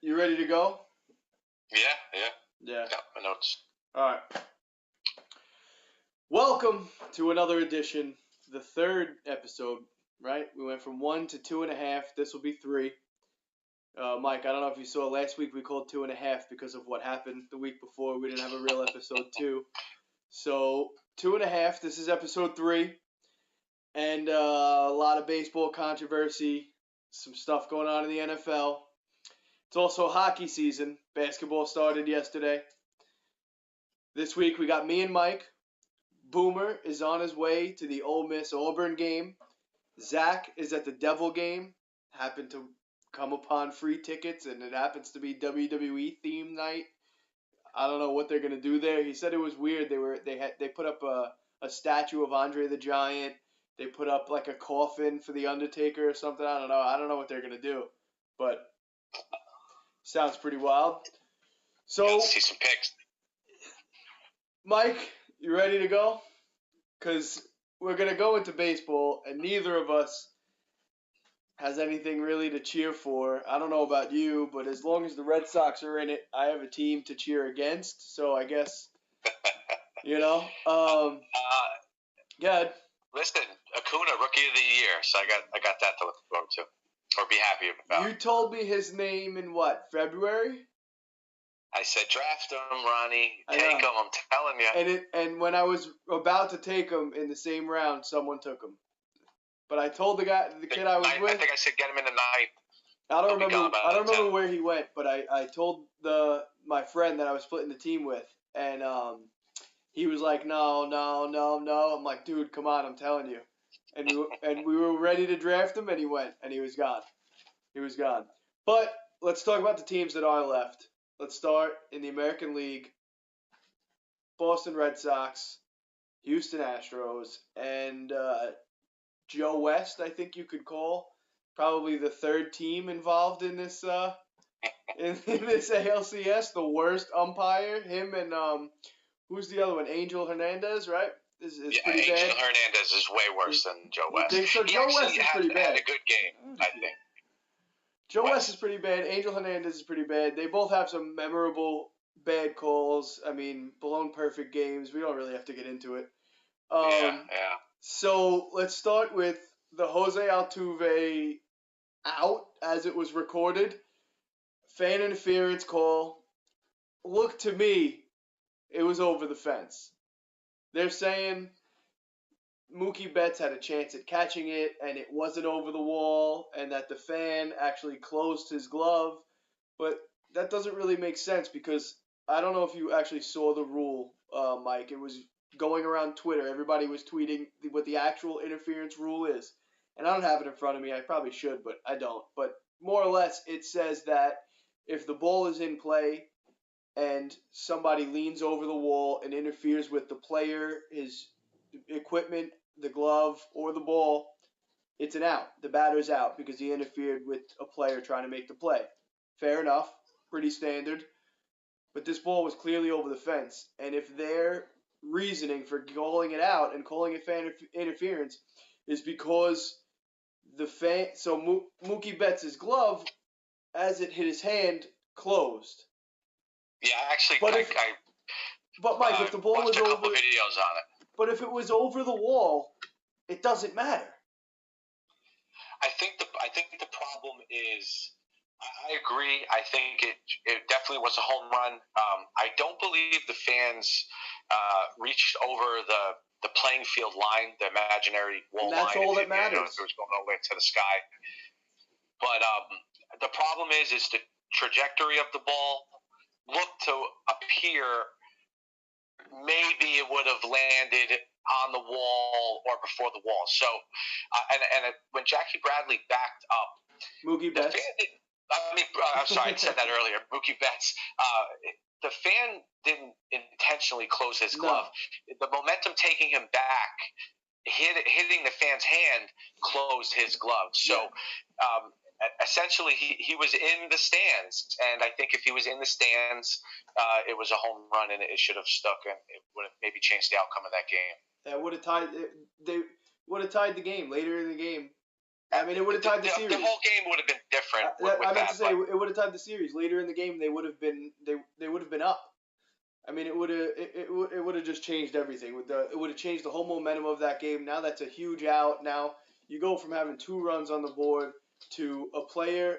you ready to go? Yeah. Got my notes. All right. Welcome to another edition, the third episode, right? We went from 1 to 2.5. This will be 3. Mike, I don't know if you saw last week we called 2.5 because of what happened the week before. We didn't have a real episode 2. So 2.5. This is episode 3. And a lot of baseball controversy, some stuff going on in the NFL. It's also hockey season. Basketball started yesterday. This week we got me and Mike. Boomer is on his way to the Ole Miss Auburn game. Zach is at the Devil game. Happened to come upon free tickets, and it happens to be WWE theme night. I don't know what they're gonna do there. He said it was weird. They put up a statue of Andre the Giant. They put up like a coffin for the Undertaker or something. I don't know. I don't know what they're gonna do, but sounds pretty wild. So Let's see some pics. Mike, you ready to go? Because we're going to go into baseball, and neither of us has anything really to cheer for. I don't know about you, but as long as the Red Sox are in it, I have a team to cheer against. So I guess, Good. Listen, Acuna, Rookie of the Year. So I got that to look forward to, or be happy about. You told me his name in what, February? I said, draft him, Ronnie. Take him, I'm telling you. And when I was about to take him in the same round, someone took him. But I told the kid I was with. I think I said get him in the 9th. I don't remember where he went, but I told my friend that I was splitting the team with, and he was like, no. I'm like, dude, come on, I'm telling you. And we were ready to draft him, and he went, and he was gone. But let's talk about the teams that are left. Let's start in the American League. Boston Red Sox, Houston Astros, and Joe West, I think you could call probably the third team involved in this in this ALCS. The worst umpire, him and who's the other one? Angel Hernandez, right? Is pretty bad. Angel Hernandez is way worse than Joe West. So Joe West is pretty bad. Had a good game, I think. Joe West is pretty bad. Angel Hernandez is pretty bad. They both have some memorable bad calls. I mean, blown perfect games. We don't really have to get into it. Yeah. So let's start with the Jose Altuve out as it was recorded. Fan interference call. Look, to me, it was over the fence. They're saying Mookie Betts had a chance at catching it, and it wasn't over the wall, and that the fan actually closed his glove. But that doesn't really make sense because I don't know if you actually saw the rule, Mike. It was going around Twitter. Everybody was tweeting what the actual interference rule is. And I don't have it in front of me. I probably should, but I don't. But more or less, it says that if the ball is in play and somebody leans over the wall and interferes with the player, his equipment, the glove, or the ball, it's an out. The batter's out because he interfered with a player trying to make the play. Fair enough. Pretty standard. But this ball was clearly over the fence. And if their reasoning for calling it out and calling it fan interference is because Mookie Betts' glove, as it hit his hand, closed. Yeah, actually, but Mike, if the ball was over, a couple videos on it. But if it was over the wall, it doesn't matter. I think the problem is, I agree. I think it definitely was a home run. I don't believe the fans reached over the playing field line, the imaginary wall line. That's all that matters. It was going all the way to the sky. But the problem is the trajectory of the ball looked to appear maybe it would have landed on the wall or before the wall. So, when Jackie Bradley backed up, Mookie Betts. I'm sorry, I said that earlier. Mookie Betts. The fan didn't intentionally close his glove. No. The momentum taking him back, hitting the fan's hand, closed his glove. So, essentially, he was in the stands, and I think if he was in the stands, it was a home run, and it should have stuck, and it would have maybe changed the outcome of that game. That would have tied. They would have tied the game later in the game. I mean, it would have tied the series. The whole game would have been different. I meant to say it would have tied the series. Later in the game, they would have been up. I mean, it would have just changed everything. It would have changed the whole momentum of that game. Now that's a huge out. Now you go from having 2 runs on the board to a player,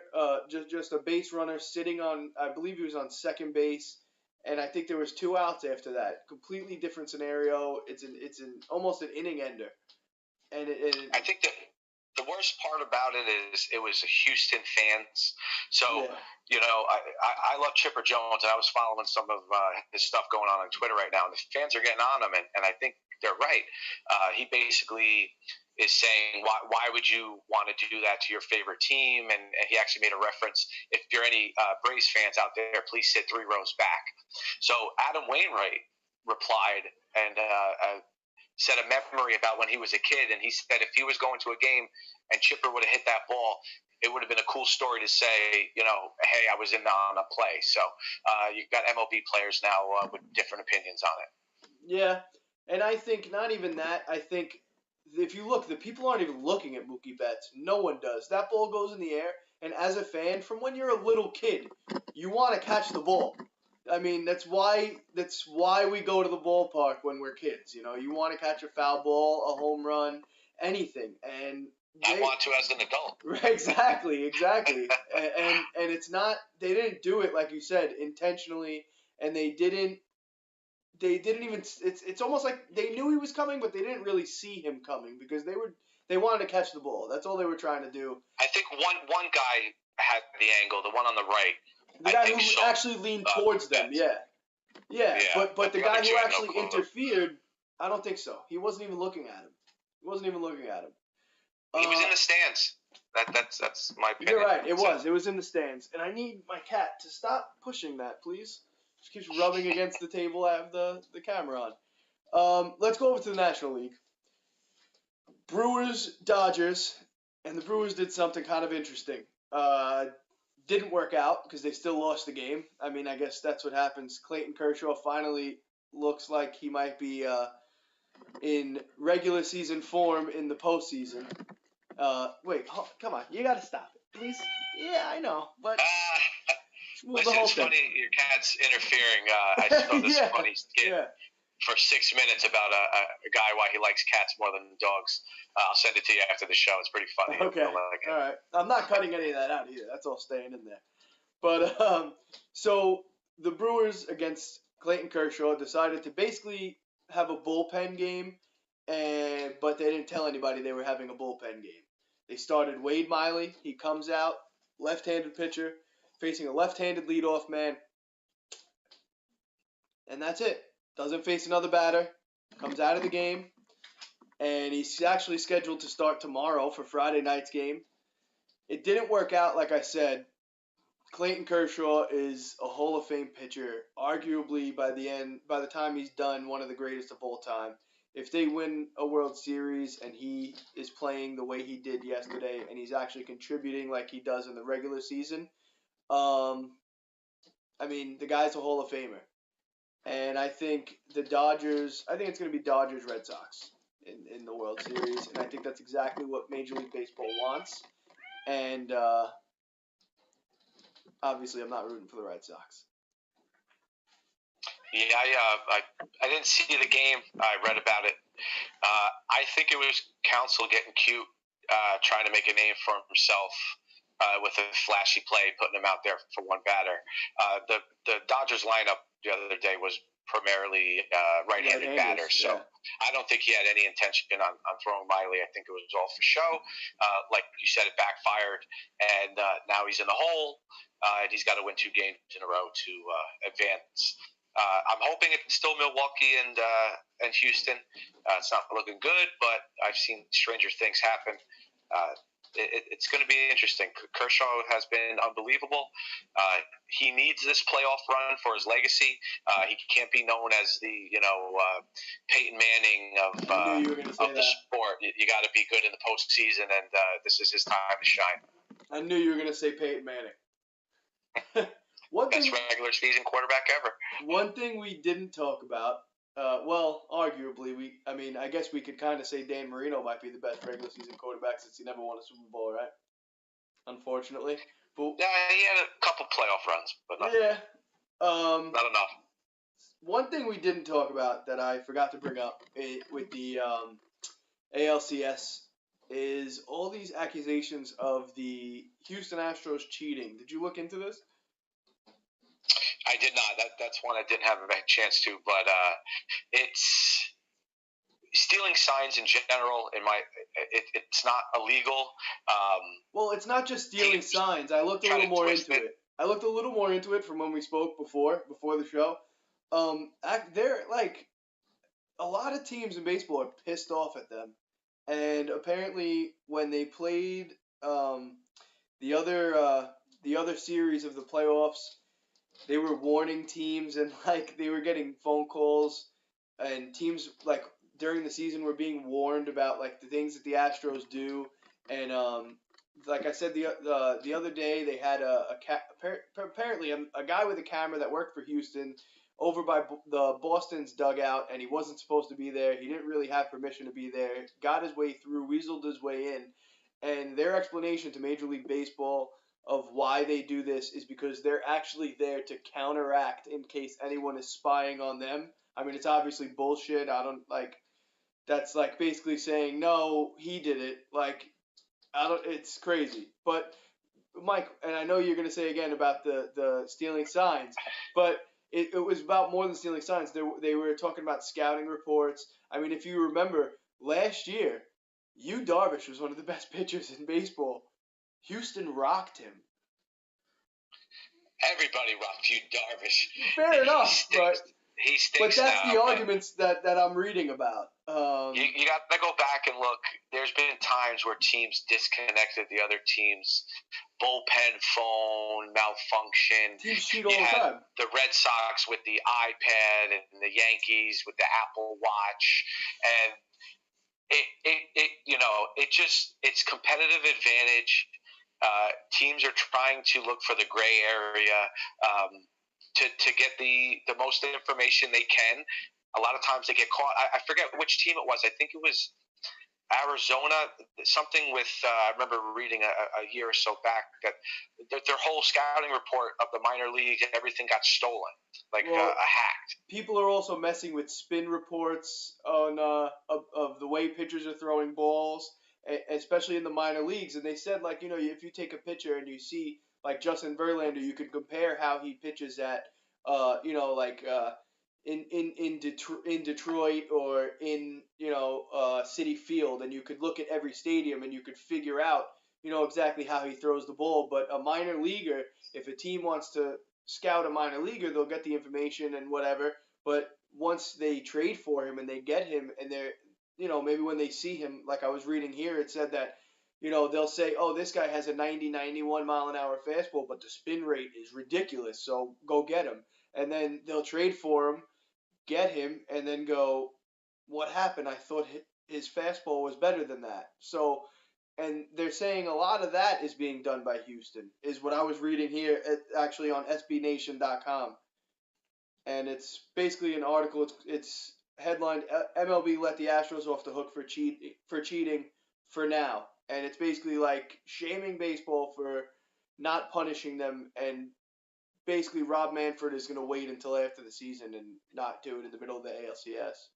just a base runner sitting on, I believe he was on second base, and I think there was 2 outs after that. Completely different scenario. It's almost an inning ender. And I think that the worst part about it is it was Houston fans. So, I love Chipper Jones, and I was following some of his stuff going on Twitter right now, and the fans are getting on him, and I think they're right. He basically is saying, why would you want to do that to your favorite team? And he actually made a reference, if you're any Braves fans out there, please sit 3 rows back. So Adam Wainwright replied and said a memory about when he was a kid, and he said if he was going to a game and Chipper would have hit that ball, it would have been a cool story to say, hey, I was in on a play. So you've got MLB players now with different opinions on it. Yeah, and I think not even that. I think if you look, the people aren't even looking at Mookie Betts. No one does. That ball goes in the air, and as a fan, from when you're a little kid, you want to catch the ball. I mean, that's why we go to the ballpark when we're kids. You want to catch a foul ball, a home run, anything. And I want to as an adult. Right, exactly. and it's not. They didn't do it like you said intentionally, and they didn't even. It's almost like they knew he was coming, but they didn't really see him coming because they wanted to catch the ball. That's all they were trying to do. I think one guy had the angle, the one on the right. The guy who actually leaned towards them, yeah. But the guy who actually interfered, I don't think so. He wasn't even looking at him. He was in the stands. That's my opinion. You're right. It was in the stands. And I need my cat to stop pushing that, please. She keeps rubbing against the table I have the camera on. Let's go over to the National League. Brewers, Dodgers, and the Brewers did something kind of interesting. Didn't work out because they still lost the game. I mean, I guess that's what happens. Clayton Kershaw finally looks like he might be in regular season form in the postseason. Wait, come on. You got to stop it, please. Yeah, I know, but... Listen, it's funny your cat's interfering. I saw this funny skit for 6 minutes about a guy why he likes cats more than dogs. I'll send it to you after the show. It's pretty funny. Okay. All right. I'm not cutting any of that out either. That's all staying in there. But so the Brewers against Clayton Kershaw decided to basically have a bullpen game, but they didn't tell anybody they were having a bullpen game. They started Wade Miley. He comes out, left-handed pitcher, facing a left-handed leadoff man. And that's it. Doesn't face another batter. Comes out of the game. And he's actually scheduled to start tomorrow for Friday night's game. It didn't work out, like I said. Clayton Kershaw is a Hall of Fame pitcher. Arguably, by the time he's done, one of the greatest of all time. If they win a World Series and he is playing the way he did yesterday and he's actually contributing like he does in the regular season, I mean, the guy's a Hall of Famer. And I think it's going to be Dodgers-Red Sox in the World Series. And I think that's exactly what Major League Baseball wants. And obviously I'm not rooting for the Red Sox. Yeah, I didn't see the game. I read about it. I think it was Counsell getting cute, trying to make a name for himself with a flashy play, putting him out there for one batter. The Dodgers lineup the other day was primarily right-handed batters, so I don't think he had any intention on throwing Miley. I think it was all for show. Like you said, it backfired, and now he's in the hole, and he's got to win 2 games in a row to advance. I'm hoping it's still Milwaukee and Houston. It's not looking good, but I've seen stranger things happen. It's going to be interesting. Kershaw has been unbelievable. He needs this playoff run for his legacy. He can't be known as the Peyton Manning of the sport. You got to be good in the postseason, and this is his time to shine. I knew you were going to say Peyton Manning. Best regular season quarterback ever. One thing we didn't talk about, Well, arguably, I guess we could kind of say Dan Marino might be the best regular season quarterback since he never won a Super Bowl, right? Unfortunately, but Yeah, he had a couple playoff runs, but yeah. not enough. One thing we didn't talk about that I forgot to bring up with the ALCS is all these accusations of the Houston Astros cheating. Did you look into this? I did not. That's one I didn't have a chance to, but it's stealing signs in general. It's not illegal. Well, it's not just stealing signs. I looked a little more into it. I looked a little more into it from when we spoke before the show. They're like a lot of teams in baseball are pissed off at them, and apparently when they played the other series of the playoffs, they were warning teams and like they were getting phone calls, and teams like during the season were being warned about like the things that the Astros do, and like I said the other day they had apparently a guy with a camera that worked for Houston over by the Boston's dugout, and he wasn't supposed to be there. He didn't really have permission to be there. Got his way through, weaseled his way in, and their explanation to Major League Baseball of why they do this is because they're actually there to counteract in case anyone is spying on them. I mean, it's obviously bullshit. I don't like that's like basically saying no, he did it. Like I don't. It's crazy. But Mike, and I know you're gonna say again about the stealing signs, but it was about more than stealing signs. They were talking about scouting reports. I mean, if you remember last year, Yu Darvish was one of the best pitchers in baseball. Houston rocked him. Everybody rocked you, Darvish. Fair enough, but he stinks. But that's now, the arguments that I'm reading about. You got to go back and look. There's been times where teams disconnected the other team's bullpen phone malfunction. Teams cheat all the time. The Red Sox with the iPad and the Yankees with the Apple Watch, and it's competitive advantage. Teams are trying to look for the gray area to get the most information they can. A lot of times they get caught. I forget which team it was. I think it was Arizona, something with I remember reading a year or so back that their whole scouting report of the minor league and everything got stolen, hacked. People are also messing with spin reports on of the way pitchers are throwing balls, especially in the minor leagues. And they said if you take a pitcher and you see like Justin Verlander, you could compare how he pitches at in Detroit or in City Field, and you could look at every stadium and you could figure out exactly how he throws the ball. But a minor leaguer, if a team wants to scout a minor leaguer, they'll get the information and whatever. But once they trade for him and they get him, and they're maybe when they see him, like I was reading here, it said that they'll say, oh, this guy has a 91 mile an hour fastball, but the spin rate is ridiculous, so go get him. And then they'll trade for him, get him, and then go, what happened? I thought his fastball was better than that. So, and they're saying a lot of that is being done by Houston, is what I was reading here, actually on SBNation.com. And it's basically an article. It's headlined MLB let the Astros off the hook for cheating for now. And it's basically like shaming baseball for not punishing them, and basically Rob Manfred is going to wait until after the season and not do it in the middle of the ALCS.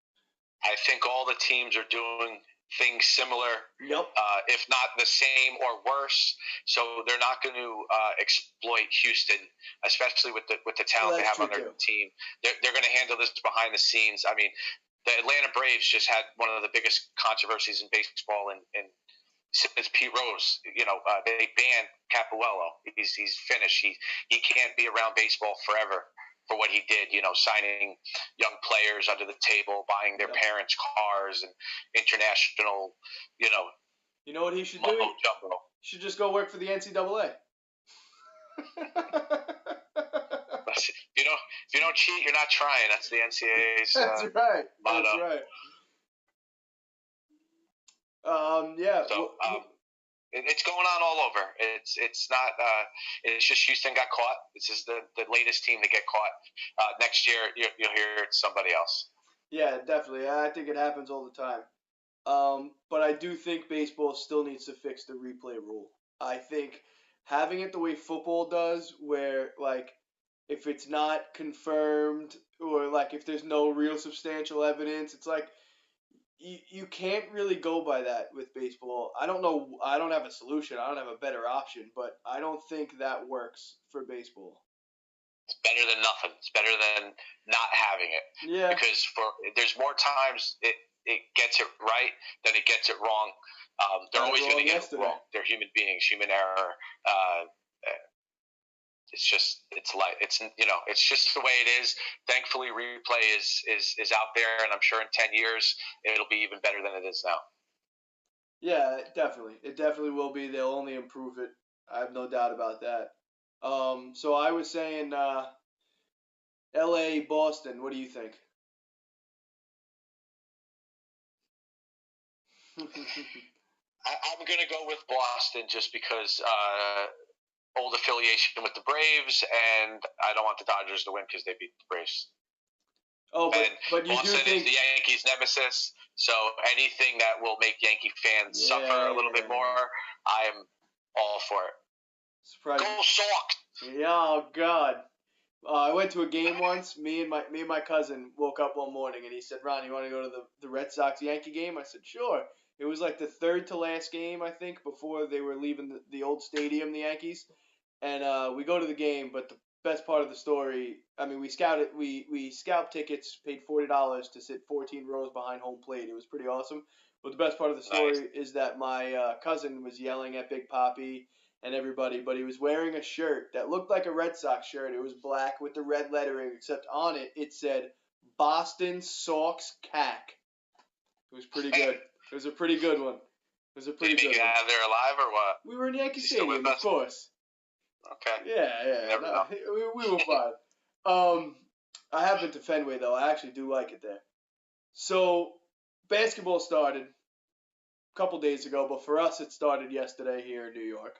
I think all the teams are doing things similar, yep. If not the same or worse. So they're not going to exploit Houston, especially with the talent they have on their team. They're going to handle this behind the scenes. I mean, the Atlanta Braves just had one of the biggest controversies in baseball, and since Pete Rose, they banned Capuello. He's finished. He can't be around baseball forever for what he did. Signing young players under the table, buying their parents' cars, and international. You know what he should do? Jumbo. He should just go work for the NCAA. If you don't cheat, you're not trying. That's the NCAA's That's right. motto. That's right. Yeah. So, it's going on all over. It's not. It's just Houston got caught. This is the latest team to get caught. Next year, you'll hear it's somebody else. Yeah, definitely. I think it happens all the time. But I do think baseball still needs to fix the replay rule. I think having it the way football does, where like if it's not confirmed or like if there's no real substantial evidence, it's like you can't really go by that with baseball. I don't know. I don't have a solution. I don't have a better option, but I don't think that works for baseball. It's better than nothing. It's better than not having it. Yeah. Because there's more times it gets it right than it gets it wrong. They're always going to get it wrong. They're human beings, human error. It's just it's just the way it is. Thankfully, replay is out there, and I'm sure in 10 years it'll be even better than it is now. Yeah, definitely. It definitely will be. They'll only improve it. I have no doubt about that. So I was saying, L.A., Boston. What do you think? I'm going to go with Boston just because old affiliation with the Braves, and I don't want the Dodgers to win because they beat the Braves. Oh, but you Boston do think is the Yankees' nemesis, so anything that will make Yankee fans suffer a little bit more, I'm all for it. Surprise. Go Sox! Yeah, oh God. I went to a game once. Me and my cousin woke up one morning and he said, "Ron, you want to go to the Red Sox Yankee game?" I said, "Sure." It was like the third to last game, I think, before they were leaving the old stadium, the Yankees. And we go to the game, but the best part of the story, I mean, we scalped tickets, paid $40 to sit 14 rows behind home plate. It was pretty awesome. But the best part of the story is that my cousin was yelling at Big Papi and everybody, but he was wearing a shirt that looked like a Red Sox shirt. It was black with the red lettering, except on it it said Boston Sox CAC. It was pretty good. It was a pretty good one. It was a pretty good one. Did you make it out of there alive or what? We were in Yankee Stadium, of course. Okay. Yeah. No, we were fine. I have been to Fenway though. I actually do like it there. So basketball started a couple days ago, but for us it started yesterday here in New York.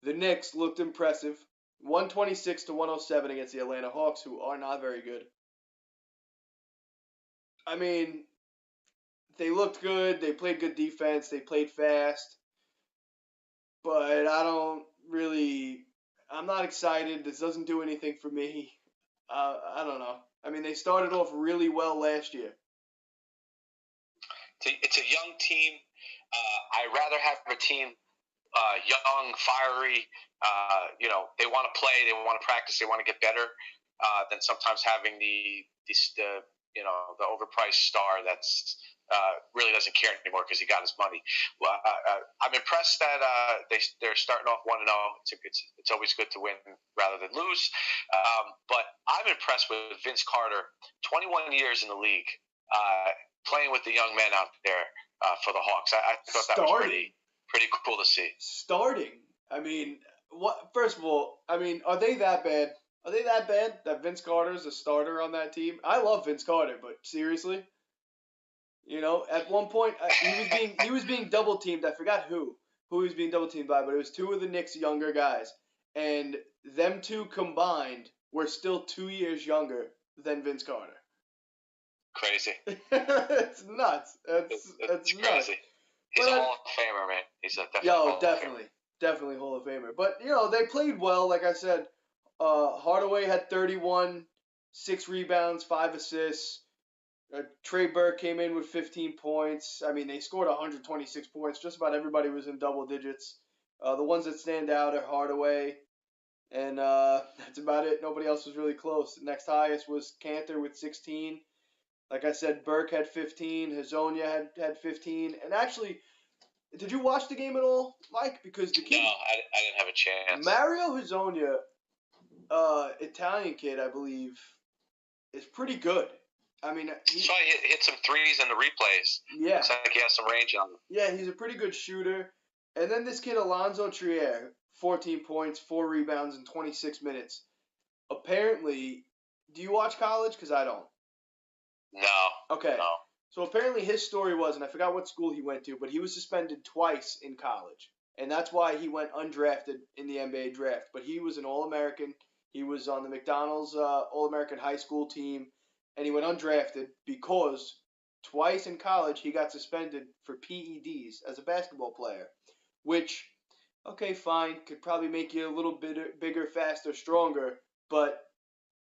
The Knicks looked impressive, 126 to 107 against the Atlanta Hawks, who are not very good. I mean, they looked good. They played good defense. They played fast. But I'm not excited. This doesn't do anything for me. I don't know. I mean, they started off really well last year. It's a young team. I'd rather have a team young, fiery. They want to play, they want to practice, they want to get better. Than sometimes having the overpriced star that's really doesn't care anymore because he got his money. Well, I'm impressed that they're starting off 1-0. It's always good to win rather than lose. But I'm impressed with Vince Carter, 21 years in the league, playing with the young men out there for the Hawks. I thought that was pretty cool to see. Starting. I mean, what? First of all, I mean, are they that bad? Are they that bad that Vince Carter's a starter on that team? I love Vince Carter, but seriously, at one point he was being double teamed. I forgot who he was being double teamed by, but it was two of the Knicks' younger guys, and them two combined were still 2 years younger than Vince Carter. Crazy. It's nuts. It's crazy. Nuts. He's a Hall of Famer, man. He's a definitely Hall of Famer. But they played well. Like I said, Hardaway had 31, 6 rebounds, 5 assists. Trey Burke came in with 15 points. I mean, they scored 126 points. Just about everybody was in double digits. The ones that stand out are Hardaway, and that's about it. Nobody else was really close. The next highest was Cantor with 16. Like I said, Burke had 15. Hazonia had 15. And actually, did you watch the game at all, Mike? Because the kid. No, I didn't have a chance. Mario Hazonia, Italian kid, I believe, is pretty good. I mean, he hit some threes in the replays. Yeah. Looks like he has some range on him. Yeah, he's a pretty good shooter. And then this kid, Alonzo Trier, 14 points, 4 rebounds in 26 minutes. Apparently, do you watch college? Because I don't. No. Okay. No. So apparently his story was, and I forgot what school he went to, but he was suspended twice in college. And that's why he went undrafted in the NBA draft. But he was an All-American. He was on the McDonald's All-American high school team. and he went undrafted because twice in college he got suspended for PEDs as a basketball player, which, okay, fine, could probably make you a little bit bigger, faster, stronger, but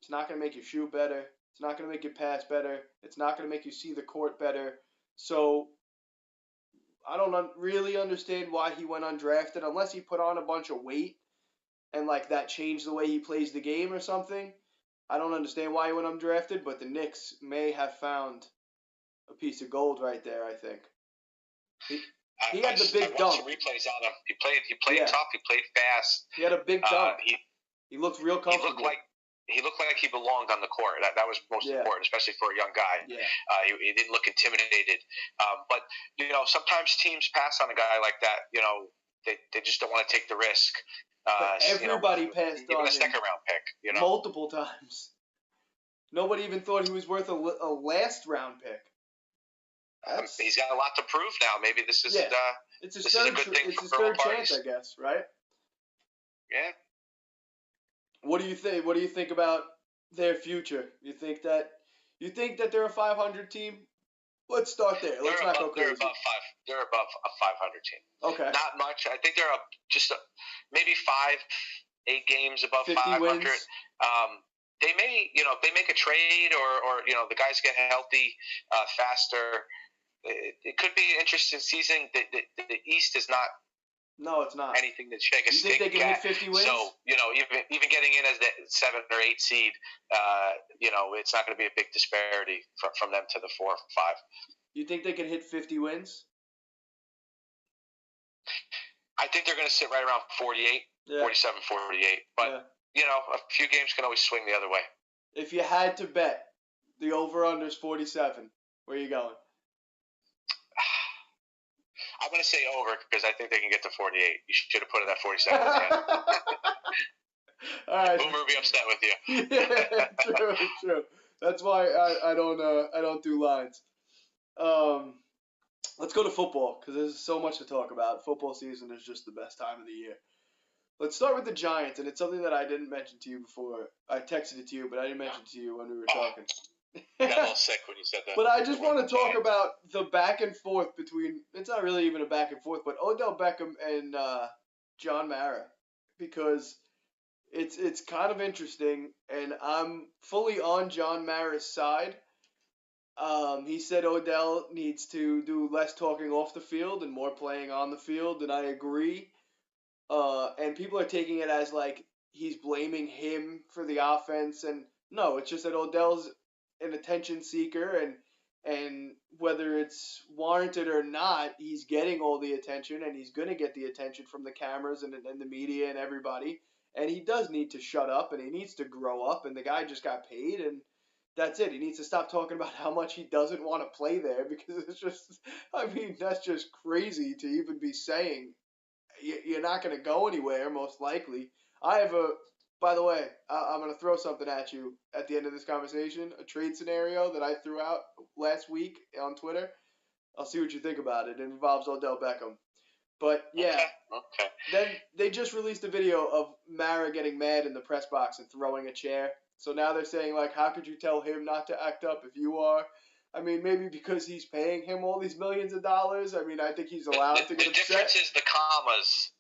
it's not going to make you shoot better. It's not going to make you pass better. It's not going to make you see the court better. So I don't really understand why he went undrafted unless he put on a bunch of weight and like that changed the way he plays the game or something. I don't understand why he went undrafted, but the Knicks may have found a piece of gold right there, I think. He had the big dunk. Some replays on him. He played tough. He played fast. He had a big dunk. He looked real comfortable. He looked like he belonged on the court. That was most important, especially for a young guy. Yeah. He didn't look intimidated. But sometimes teams pass on a guy like that. They just don't want to take the risk. Everybody passed on even a second round pick. Multiple times. Nobody even thought he was worth a last round pick. He's got a lot to prove now. Maybe this is it's his third chance, I guess, right? Yeah. What do you think? What do you think about their future? You think that they're a 500 team? Let's start there. Let's not go crazy. They're above a 500 team. Okay. Not much. I think they're maybe 8 games above 500. Wins. They may, if they make a trade or the guys get healthy faster, it could be an interesting season. The East is not. No, it's not anything to shake a stick at. You think they can hit 50 wins? So, even getting in as the 7 or 8 seed, it's not going to be a big disparity from them to the 4 or 5. You think they can hit 50 wins? I think they're going to sit right around 48, 47, 48. But, a few games can always swing the other way. If you had to bet, the over-under is 47. Where are you going? I'm going to say over because I think they can get to 48. You should have put it at 47. All right. Boomer will be upset with you. Yeah, true. That's why I don't do lines. Let's go to football because there's so much to talk about. Football season is just the best time of the year. Let's start with the Giants, and it's something that I didn't mention to you before. I texted it to you, but I didn't mention it to you when we were talking. I got a little sick when you said that. But I just want to talk about the back and forth between – it's not really even a back and forth, but Odell Beckham and John Mara, because it's kind of interesting, and I'm fully on John Mara's side. He said Odell needs to do less talking off the field and more playing on the field, and I agree. And people are taking it as like he's blaming him for the offense, and no, it's just that Odell's an attention seeker, and whether it's warranted or not, he's getting all the attention, and he's going to get the attention from the cameras and the media and everybody, and he does need to shut up, and he needs to grow up, and the guy just got paid, and that's it. He needs to stop talking about how much he doesn't want to play there, because it's just, that's just crazy to even be saying. You're not going to go anywhere, most likely. By the way, I'm going to throw something at you at the end of this conversation, a trade scenario that I threw out last week on Twitter. I'll see what you think about it. It involves Odell Beckham. But, yeah. Okay. Then they just released a video of Mara getting mad in the press box and throwing a chair. So now they're saying, like, how could you tell him not to act up if you are? I mean, maybe because he's paying him all these millions of dollars. I mean, I think he's allowed to get upset. The difference is the commas.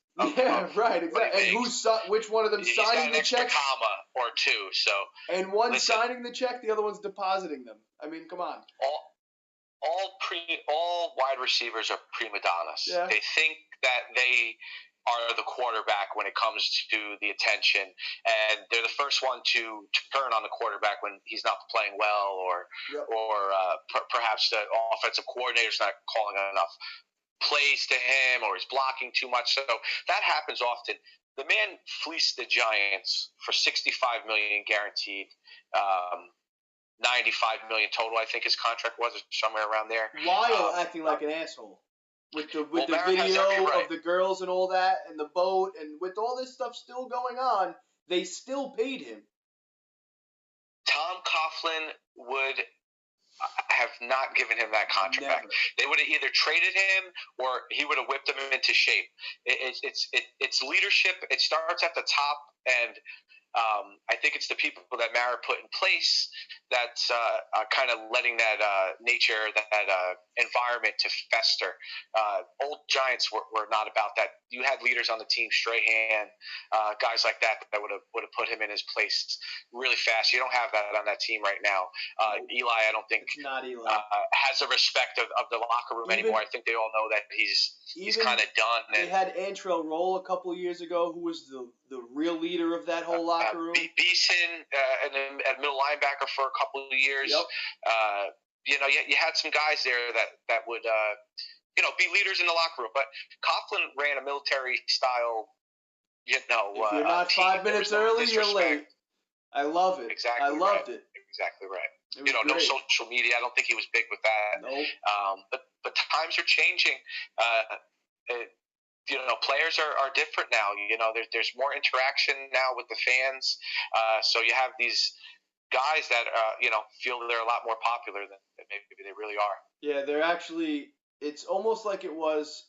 Right, exactly. And which one of them signing the check? Comma or two, so. And one signing the check, the other one's depositing them. I mean, come on. All wide receivers are prima donnas. Yeah. They think that they are the quarterback when it comes to the attention, and they're the first one to turn on the quarterback when he's not playing well, or perhaps the offensive coordinator's not calling enough plays to him, or he's blocking too much. So that happens often. The man fleeced the Giants for $65 million guaranteed, $95 million total. I think his contract was somewhere around there. While acting like an asshole with the video of the girls and all that, and the boat, and with all this stuff still going on, they still paid him. Tom Coughlin would have not given him that contract back. They would have either traded him or he would have whipped him into shape. It's leadership. It starts at the top, and I think it's the people that Mara put in place that's kind of letting that nature, that environment to fester. Old Giants were not about that. You had leaders on the team, Strahan, guys like that would have put him in his place really fast. You don't have that on that team right now. Eli, I don't think It's not Eli. has the respect of the locker room anymore. I think they all know that he's kind of done. They had Antrell Roll a couple years ago, who was the real leader of that whole locker room. Beeson at middle linebacker for a couple of years. Yep. You had some guys there that would be leaders in the locker room. But Coughlin ran a military style. If you're not 5 minutes early, you're late. I love it. Exactly. I loved it. Exactly right. No social media. I don't think he was big with that. Nope. But times are changing. Players are different now. There's more interaction now with the fans. So you have these guys that feel that they're a lot more popular than maybe they really are. Yeah, they're actually. It's almost like it was,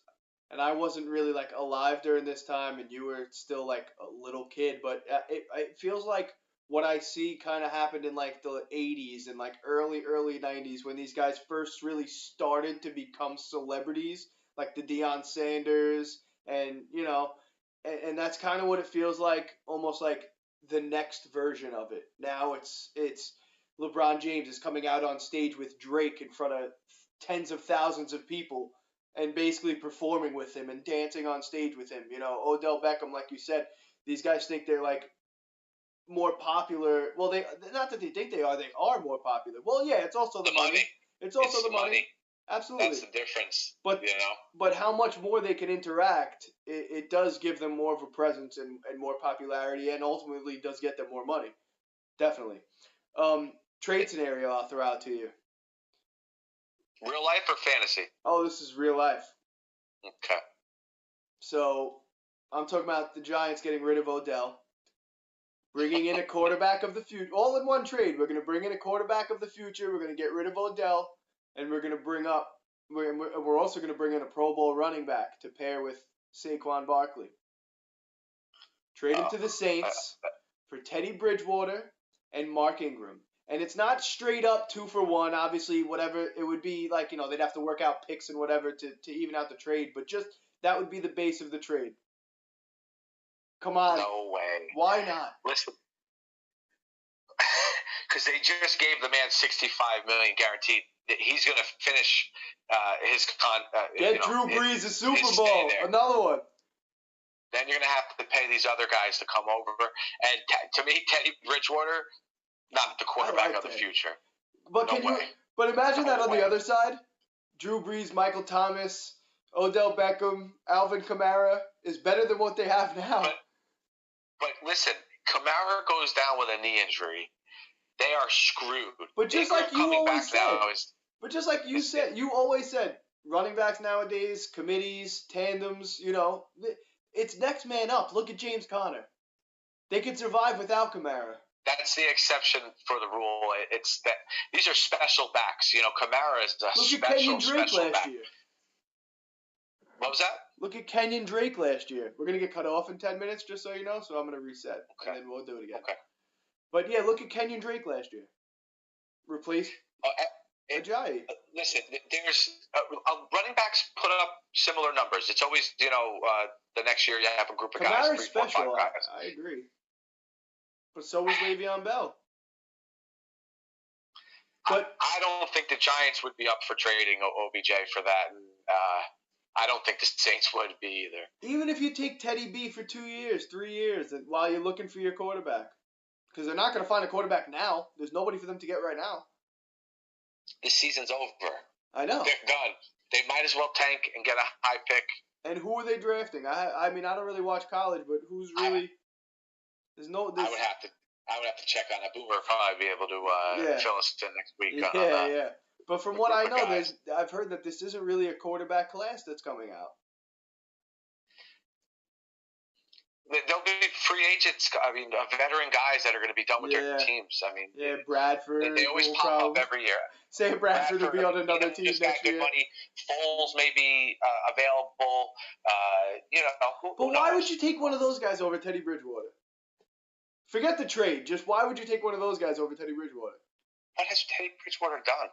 and I wasn't really like alive during this time, and you were still like a little kid. But it feels like what I see kind of happened in like the 80s and like early 90s when these guys first really started to become celebrities, like the Deion Sanders, and and that's kind of what it feels like, almost like the next version of it. Now it's LeBron James is coming out on stage with Drake in front of tens of thousands of people and basically performing with him and dancing on stage with him. Odell Beckham, like you said, these guys think they're like more popular. Well, they not that they think they are more popular. Well, yeah, it's also the money. It's also the money. Absolutely. That's the difference. But how much more they can interact, it does give them more of a presence and more popularity, and ultimately does get them more money. Definitely. Trade scenario I'll throw out to you. Real life or fantasy? Oh, this is real life. Okay. So I'm talking about the Giants getting rid of Odell, bringing in a quarterback of the future, all in one trade. We're going to bring in a quarterback of the future. We're going to get rid of Odell, and we're going to bring up. We're also going to bring in a Pro Bowl running back to pair with Saquon Barkley. Trade him to the Saints for Teddy Bridgewater and Mark Ingram. And it's not straight up 2-for-1. Obviously, whatever it would be, like, they'd have to work out picks and whatever to even out the trade. But just that would be the base of the trade. Come on. No way. Why not? Listen. Because they just gave the man $65 million guaranteed. He's going to finish his Get Drew Brees a Super Bowl. Another one. Then you're going to have to pay these other guys to come over. And to me, Teddy Bridgewater, not the quarterback of the future. But But imagine that on the other side. Drew Brees, Michael Thomas, Odell Beckham, Alvin Kamara is better than what they have now. But listen, Kamara goes down with a knee injury. They are screwed. But just like you always said, you always said, running backs nowadays, committees, tandems, it's next man up. Look at James Conner. They could survive without Kamara. That's the exception for the rule. It's that these are special backs. Kamara is a Look at Kenyon Drake last back. year. What was that? Look at Kenyon Drake last year. We're going to get cut off in 10 minutes, just so you know, so I'm going to reset, and then we'll do it again. Okay. But, yeah, look at Kenyon Drake last year. Replace Ajayi. Listen, there's running backs put up similar numbers. It's always, the next year you have a group of guys. Kamara's special. I agree. But so is Le'Veon Bell. But I don't think the Giants would be up for trading OBJ for that. And, I don't think the Saints would be either. Even if you take Teddy B for 2 years, 3 years, while you're looking for your quarterback. Because they're not going to find a quarterback now. There's nobody for them to get right now. This season's over. I know. They're done. They might as well tank and get a high pick. And who are they drafting? I mean, I don't really watch college, but who's really... I would have to check on that. Boomer will probably be able to fill us in next week. Yeah. But from what I know, I've heard that this isn't really a quarterback class that's coming out. There'll be free agents. I mean, veteran guys that are going to be done with their teams. I mean, Bradford. They always pop up every year. Sam Bradford will be on another team just next got good year. Money. Foles may be available. But why would you take one of those guys over Teddy Bridgewater? Forget the trade. Just why would you take one of those guys over Teddy Bridgewater? What has Teddy Bridgewater done?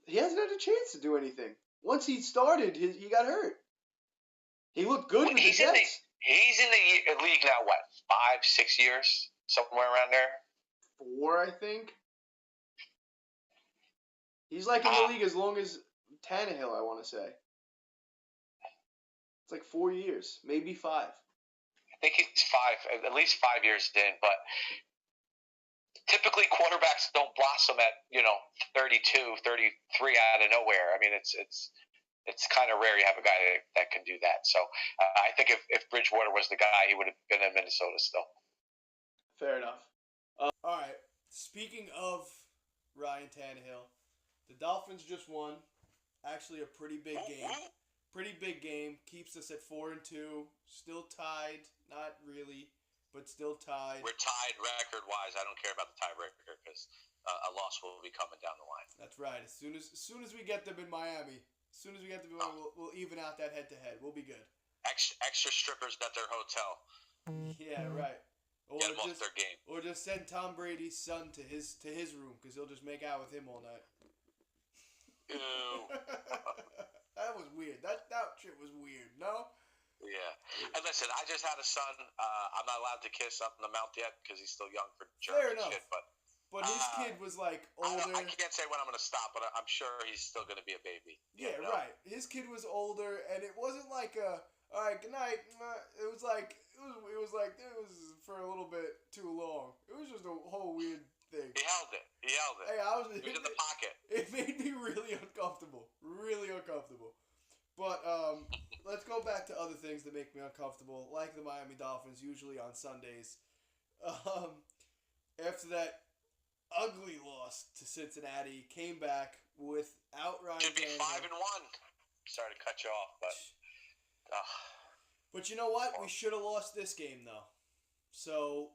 He hasn't had a chance to do anything. Once he started, he got hurt. He looked good with the Jets. He's in the league now, what, 5, 6 years? Somewhere around there? 4, I think. He's like in the league as long as Tannehill, I want to say. It's like 4 years, maybe 5. I think he's 5, at least 5 years in, but typically quarterbacks don't blossom at, 32, 33 out of nowhere. I mean, it's kind of rare you have a guy that can do that. So I think if Bridgewater was the guy, he would have been in Minnesota still. Fair enough. All right. Speaking of Ryan Tannehill, the Dolphins just won. Actually, a pretty big game. Pretty big game. Keeps us at 4-2. Still tied. Not really, but still tied. We're tied record-wise. I don't care about the tiebreaker because a loss will be coming down the line. That's right. As soon as we get them in Miami, we'll even out that head-to-head. We'll be good. Extra strippers at their hotel. Yeah, right. Or get them off their game. Or just send Tom Brady's son to his room because he'll just make out with him all night. Ew. That was weird. That shit was weird. No. Yeah. And listen, I just had a son. I'm not allowed to kiss up in the mouth yet because he's still young for germs. Fair enough. Shit, but his kid was like older. I can't say when I'm going to stop, but I'm sure he's still going to be a baby. Yeah, right. His kid was older, and it wasn't like a all right, good night. It was for a little bit too long. It was just a whole weird thing. He held it. Hey, he was in the pocket. It made me really uncomfortable. Really uncomfortable. But let's go back to other things that make me uncomfortable, like the Miami Dolphins, usually on Sundays. After that ugly loss to Cincinnati, came back without Ryan Should be Tannehill. 5-1. Sorry to cut you off, but. But you know what? We should have lost this game, though. So,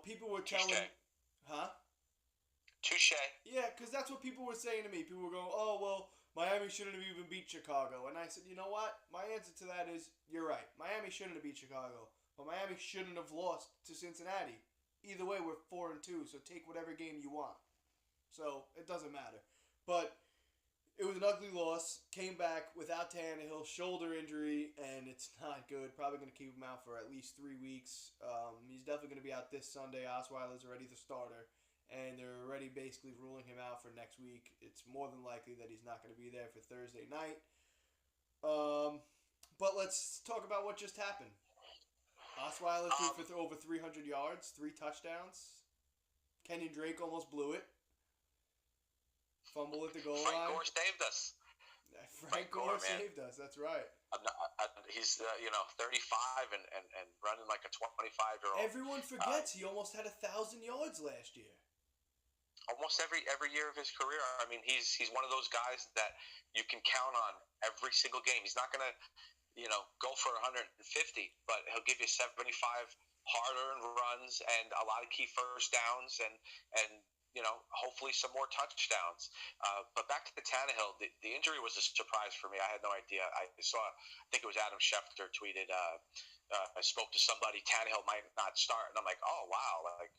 people were telling... Huh? Touche. Yeah, because that's what people were saying to me. People were going, oh, well, Miami shouldn't have even beat Chicago. And I said, you know what? My answer to that is, you're right. Miami shouldn't have beat Chicago. But Miami shouldn't have lost to Cincinnati. Either way, we're 4-2, so take whatever game you want. So, it doesn't matter. But it was an ugly loss. Came back without Tannehill, shoulder injury, and it's not good. Probably going to keep him out for at least 3 weeks. He's definitely going to be out this Sunday. Osweiler's already the starter, and they're already basically ruling him out for next week. It's more than likely that he's not going to be there for Thursday night. But let's talk about what just happened. Osweiler threw for over 300 yards, 3 touchdowns. Kenyon Drake almost blew it. Fumble at the goal line. Frank Gore saved us. Frank Gore saved us. That's right. He's 35 and running like a 25-year-old. Everyone forgets he almost had 1,000 yards last year. Almost every year of his career. I mean, he's one of those guys that you can count on every single game. He's not gonna go for 150, but he'll give you 75 hard-earned runs and a lot of key first downs and hopefully some more touchdowns. But back to the Tannehill, the injury was a surprise for me. I had no idea. I think it was Adam Schefter tweeted, I spoke to somebody, Tannehill might not start. And I'm like, oh, wow. Like,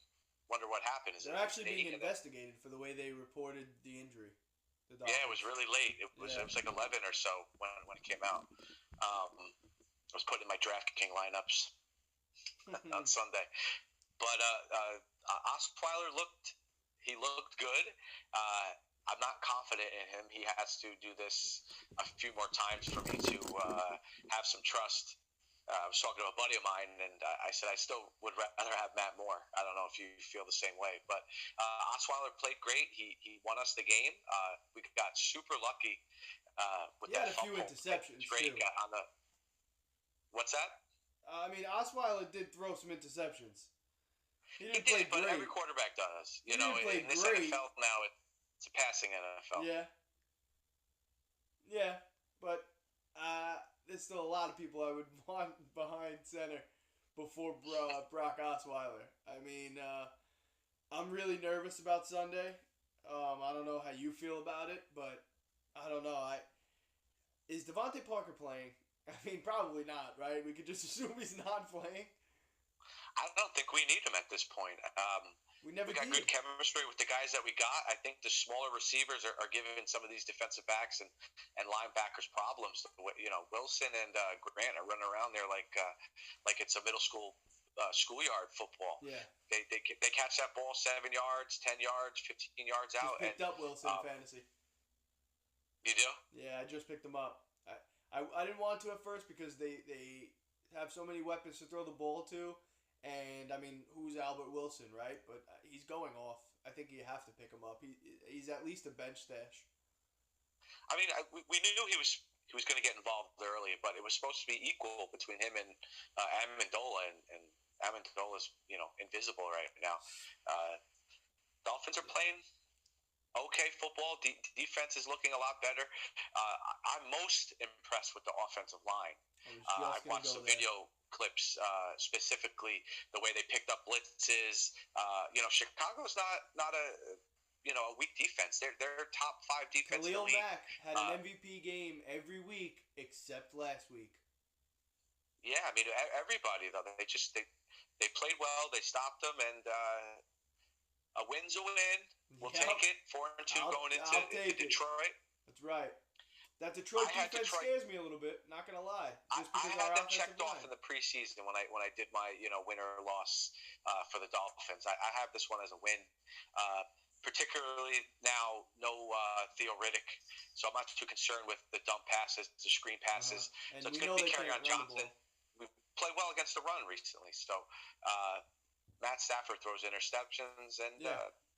wonder what happened. They're actually being investigated for the way they reported the injury. Yeah, it was really late. It was like 11 or so when it came out. I was putting in my DraftKings lineups on Sunday. But Osweiler looked good. I'm not confident in him. He has to do this a few more times for me to have some trust. I was talking to a buddy of mine, and I said I still would rather have Matt Moore. I don't know if you feel the same way, but Osweiler played great. He won us the game. We got super lucky with that fumble. He had a few interceptions too. On the what's that? I mean, Osweiler did throw some interceptions. He did, but every quarterback does. In this NFL now, it's a passing NFL. Yeah, but there's still a lot of people I would want behind center before Brock Osweiler. I mean, I'm really nervous about Sunday. I don't know how you feel about it, but I don't know. Is Devontae Parker playing? I mean, probably not, right? We could just assume he's not playing. I don't think we need him at this point. We never got did. good chemistry with the guys that we got. I think the smaller receivers are giving some of these defensive backs and linebackers problems. Wilson and Grant are running around there like it's a middle school schoolyard football. Yeah. They catch that ball 7 yards, 10 yards, 15 yards out. Just picked up Wilson in fantasy. You do? Yeah, I just picked him up. I didn't want to at first because they have so many weapons to throw the ball to. And, I mean, who's Albert Wilson, right? But he's going off. I think you have to pick him up. He's at least a bench stash. I mean, we knew he was going to get involved early, but it was supposed to be equal between him and Amendola, and Amendola's, invisible right now. Dolphins are playing okay football. Defense is looking a lot better. I'm most impressed with the offensive line. I watched some video clips, specifically the way they picked up blitzes. Chicago's not a weak defense. They're top 5 defense in the league. Khalil Mack had an MVP game every week except last week. Yeah, I mean everybody though. They played well. They stopped them, and a win's a win. We'll take it. 4-2 going into Detroit. That's right. That Detroit defense scares me a little bit. Not gonna lie. Just I had them checked off in the preseason when I did my win or loss for the Dolphins. I have this one as a win. Particularly now, no Theo Riddick, so I'm not too concerned with the dump passes, the screen passes. And so it's going to be Kerryon Johnson. We played well against the run recently, so Matt Stafford throws interceptions, and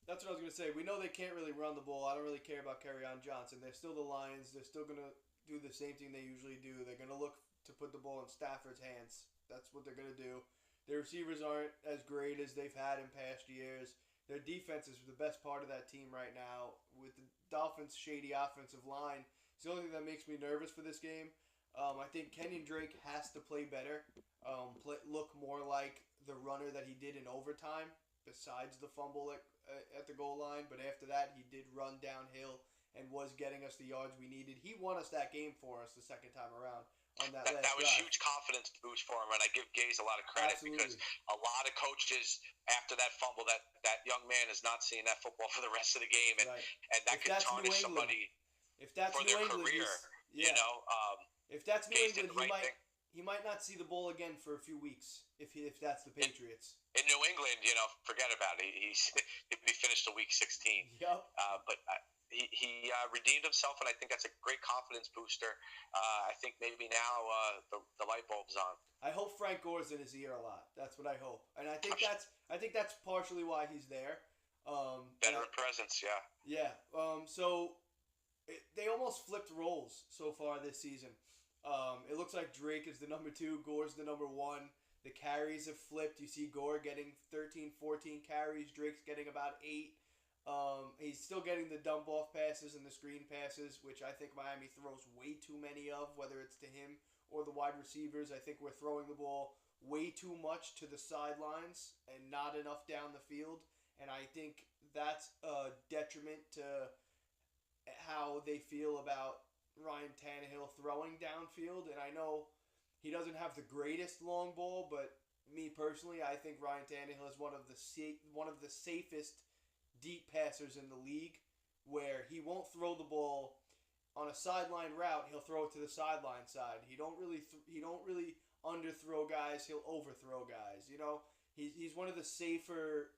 that's what I was going to say. We know they can't really run the ball. I don't really care about Kerryon Johnson. They're still the Lions. They're still going to do the same thing they usually do. They're going to look to put the ball in Stafford's hands. That's what they're going to do. Their receivers aren't as great as they've had in past years. Their defense is the best part of that team right now. With the Dolphins' shady offensive line, it's the only thing that makes me nervous for this game. I think Kenyon Drake has to play better, look more like the runner that he did in overtime, besides the fumble at the goal line. But after that, he did run downhill and was getting us the yards we needed. He won us that game for us the second time around. That was huge confidence boost for him, and I give Gaze a lot of credit. Absolutely. Because a lot of coaches, after that fumble, that young man is not seeing that football for the rest of the game, and that could tarnish somebody for their career. If that's New England, he might not see the ball again for a few weeks. If that's the Patriots. In New England, forget about it. He'd be finished till week 16. Yep. But he redeemed himself, and I think that's a great confidence booster. I think maybe now the light bulb's on. I hope Frank Gore's in his ear a lot. That's what I hope, and I think that's partially why he's there. Veteran presence, yeah. Yeah. They almost flipped roles so far this season. It looks like Drake is the number 2, Gore's the number 1. The carries have flipped. You see Gore getting 13, 14 carries. Drake's getting about 8. He's still getting the dump-off passes and the screen passes, which I think Miami throws way too many of, whether it's to him or the wide receivers. I think we're throwing the ball way too much to the sidelines and not enough down the field, and I think that's a detriment to how they feel about Ryan Tannehill throwing downfield. And I know he doesn't have the greatest long ball, but me personally, I think Ryan Tannehill is one of the safest deep passers in the league, where he won't throw the ball on a sideline route. He'll throw it to the sideline side. He don't really underthrow guys. He'll overthrow guys. He's one of the safer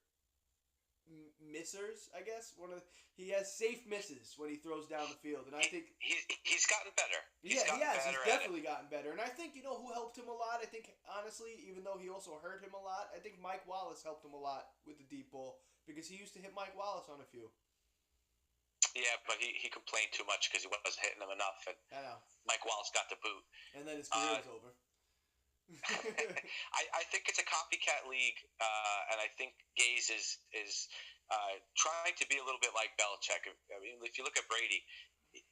missers, I guess. He has safe misses when he throws down the field, and I think he's gotten better. He has. He's definitely gotten better, and I think who helped him a lot. I think honestly, even though he also hurt him a lot, I think Mike Wallace helped him a lot with the deep ball, because he used to hit Mike Wallace on a few. Yeah, but he complained too much because he wasn't hitting him enough, and I know. Mike Wallace got the boot, and then his career was over. I think it's a copycat league, and I think Gaze is trying to be a little bit like Belichick. I mean, if you look at Brady,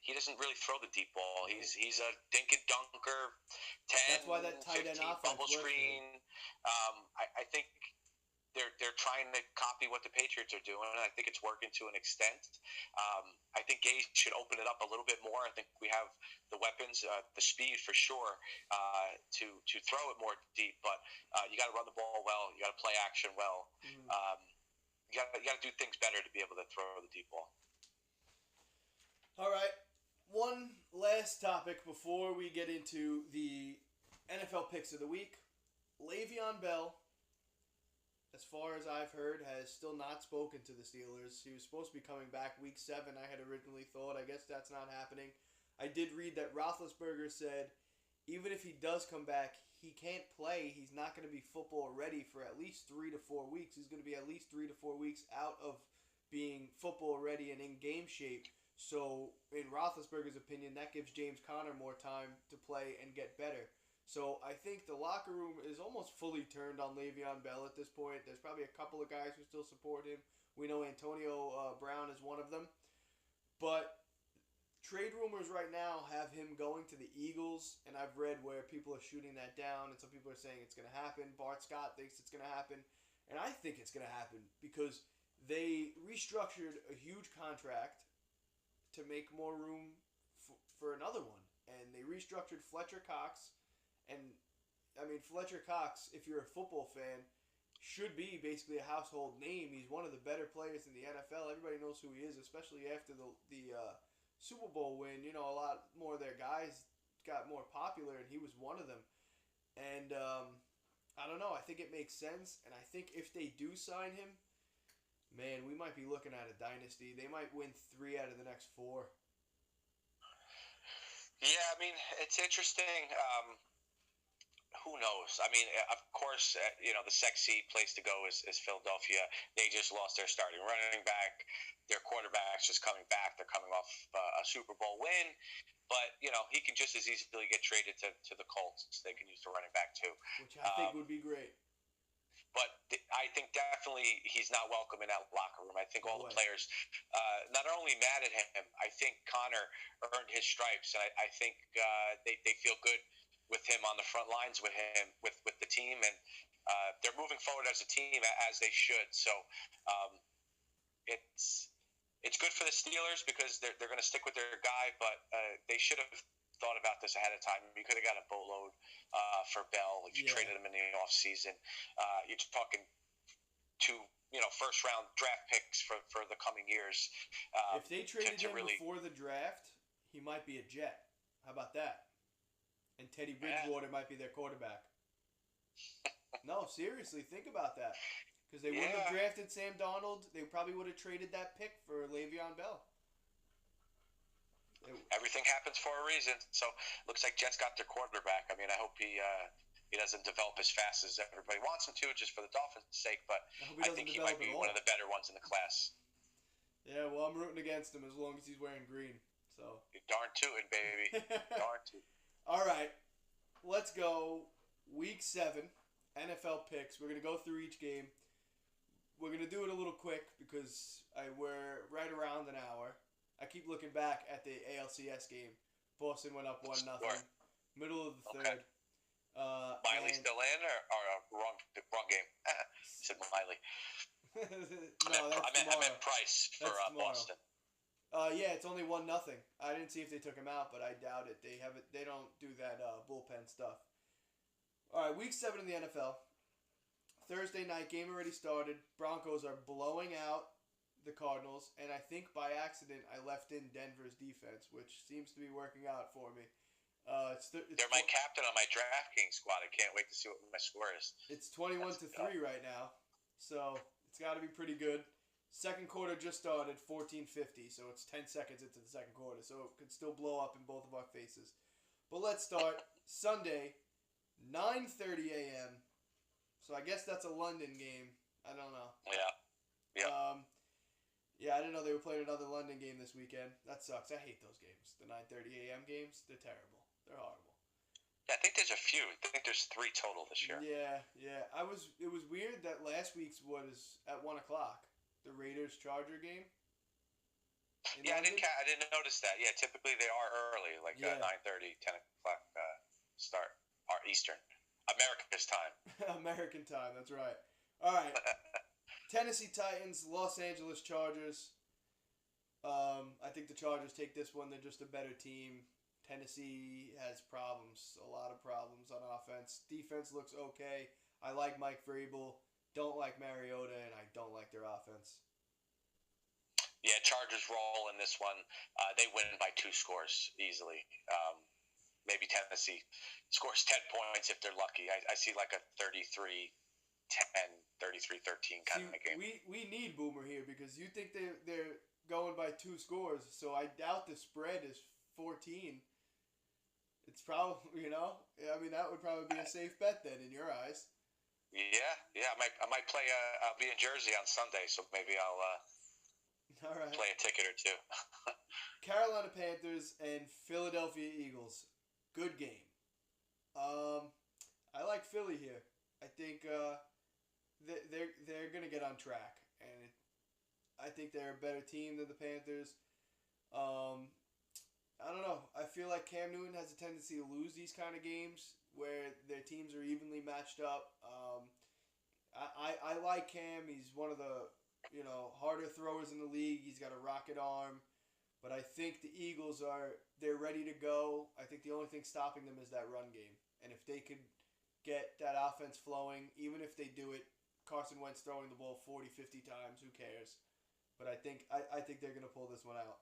he doesn't really throw the deep ball. He's a dink and dunker, 10, that's why that tight end 15 offense bubble screen. I think they're trying to copy what the Patriots are doing, and I think it's working to an extent. I think Gase should open it up a little bit more. I think we have the weapons, the speed for sure, to throw it more deep. But you got to run the ball well. You got to play action well. You got to do things better to be able to throw the deep ball. All right. One last topic before we get into the NFL picks of the week. Le'Veon Bell, as far as I've heard, has still not spoken to the Steelers. He was supposed to be coming back week 7, I had originally thought. I guess that's not happening. I did read that Roethlisberger said even if he does come back, he can't play. He's not going to be football ready for at least 3 to 4 weeks. He's going to be at least 3 to 4 weeks out of being football ready and in game shape. So, in Roethlisberger's opinion, that gives James Conner more time to play and get better. So, I think the locker room is almost fully turned on Le'Veon Bell at this point. There's probably a couple of guys who still support him. We know Antonio Brown is one of them. But trade rumors right now have him going to the Eagles, and I've read where people are shooting that down, and some people are saying it's going to happen. Bart Scott thinks it's going to happen, and I think it's going to happen because they restructured a huge contract to make more room for another one. And they restructured Fletcher Cox. And, I mean, Fletcher Cox, if you're a football fan, should be basically a household name. He's one of the better players in the NFL. Everybody knows who he is, especially after the Super Bowl win. You know, a lot more of their guys got more popular, and he was one of them. And, I don't know. I think it makes sense. And I think if they do sign him, man, we might be looking at a dynasty. They might win 3 out of the next 4. Yeah, I mean, it's interesting. Who knows? I mean, of course, the sexy place to go is Philadelphia. They just lost their starting running back. Their quarterback's just coming back. They're coming off a Super Bowl win. But, he can just as easily get traded to the Colts. They can use the running back, too. Which I think would be great. But I think definitely he's not welcome in that locker room. I think all the players, not only mad at him, I think Connor earned his stripes, and I think they feel good with him on the front lines with him, with the team, and they're moving forward as a team as they should. So it's good for the Steelers because they're going to stick with their guy, but they should have thought about this ahead of time. You could have got a boatload for Bell if you traded him in the offseason. You're talking 2 first-round draft picks for the coming years. If they traded him before the draft, he might be a Jet. How about that? And Teddy Bridgewater might be their quarterback. No, seriously, think about that. Because they wouldn't have drafted Sam Darnold. They probably would have traded that pick for Le'Veon Bell. Everything happens for a reason. So looks like Jets got their quarterback. I mean, I hope he doesn't develop as fast as everybody wants him to, just for the Dolphins' sake. But I think he might be one of the better ones in the class. Yeah, well, I'm rooting against him as long as he's wearing green. So you're darn tootin', baby. Darn tootin'. All right, let's go. Week 7, NFL picks. We're gonna go through each game. We're gonna do it a little quick because we're right around an hour. I keep looking back at the ALCS game. Boston went up 1-0. Middle of the third. Miley still in or wrong game? Said Miley. No, I meant Price for Boston. Yeah, it's only 1-0. I didn't see if they took him out, but I doubt it. They don't do that bullpen stuff. All right, week 7 in the NFL. Thursday night game already started. Broncos are blowing out the Cardinals, and I think by accident I left in Denver's defense, which seems to be working out for me. They're my captain on my DraftKings squad. I can't wait to see what my score is. It's 21-3 right now, so it's got to be pretty good. Second quarter just started, 14:50, so it's 10 seconds into the second quarter, so it could still blow up in both of our faces. But let's start. Sunday, 9:30 a.m., so I guess that's a London game. I don't know. Yeah. Yeah, I didn't know they were playing another London game this weekend. That sucks. I hate those games. The 9:30 a.m. games, they're terrible. They're horrible. Yeah, I think there's a few. I think there's 3 total this year. Yeah. It was weird that last week's was at 1 o'clock. The Raiders-Charger game. Yeah, I didn't notice that. Yeah, typically they are early, like 9:30, 10 o'clock start, or Eastern. America's time. American time, that's right. All right. Tennessee Titans, Los Angeles Chargers. I think the Chargers take this one. They're just a better team. Tennessee has problems, a lot of problems on offense. Defense looks okay. I like Mike Vrabel. Don't like Mariota, and I don't like their offense. Yeah, Chargers roll in this one. They win by 2 scores easily. Maybe Tennessee scores 10 points if they're lucky. I see like a 33-10, 33-13 kind of game. We need Boomer here because you think they're going by 2 scores, so I doubt the spread is 14. It's probably, I mean, that would probably be a safe bet then in your eyes. Yeah. I might play. I'll be in Jersey on Sunday, so maybe I'll all right. play a ticket or two. Carolina Panthers and Philadelphia Eagles. Good game. I like Philly here. I think they're gonna get on track, and I think they're a better team than the Panthers. I don't know. I feel like Cam Newton has a tendency to lose these kind of games where their teams are evenly matched up. I like Cam. He's one of the harder throwers in the league. He's got a rocket arm. But I think the Eagles they're ready to go. I think the only thing stopping them is that run game. And if they could get that offense flowing, even if they do it, Carson Wentz throwing the ball 40, 50 times, who cares? But I think they're going to pull this one out.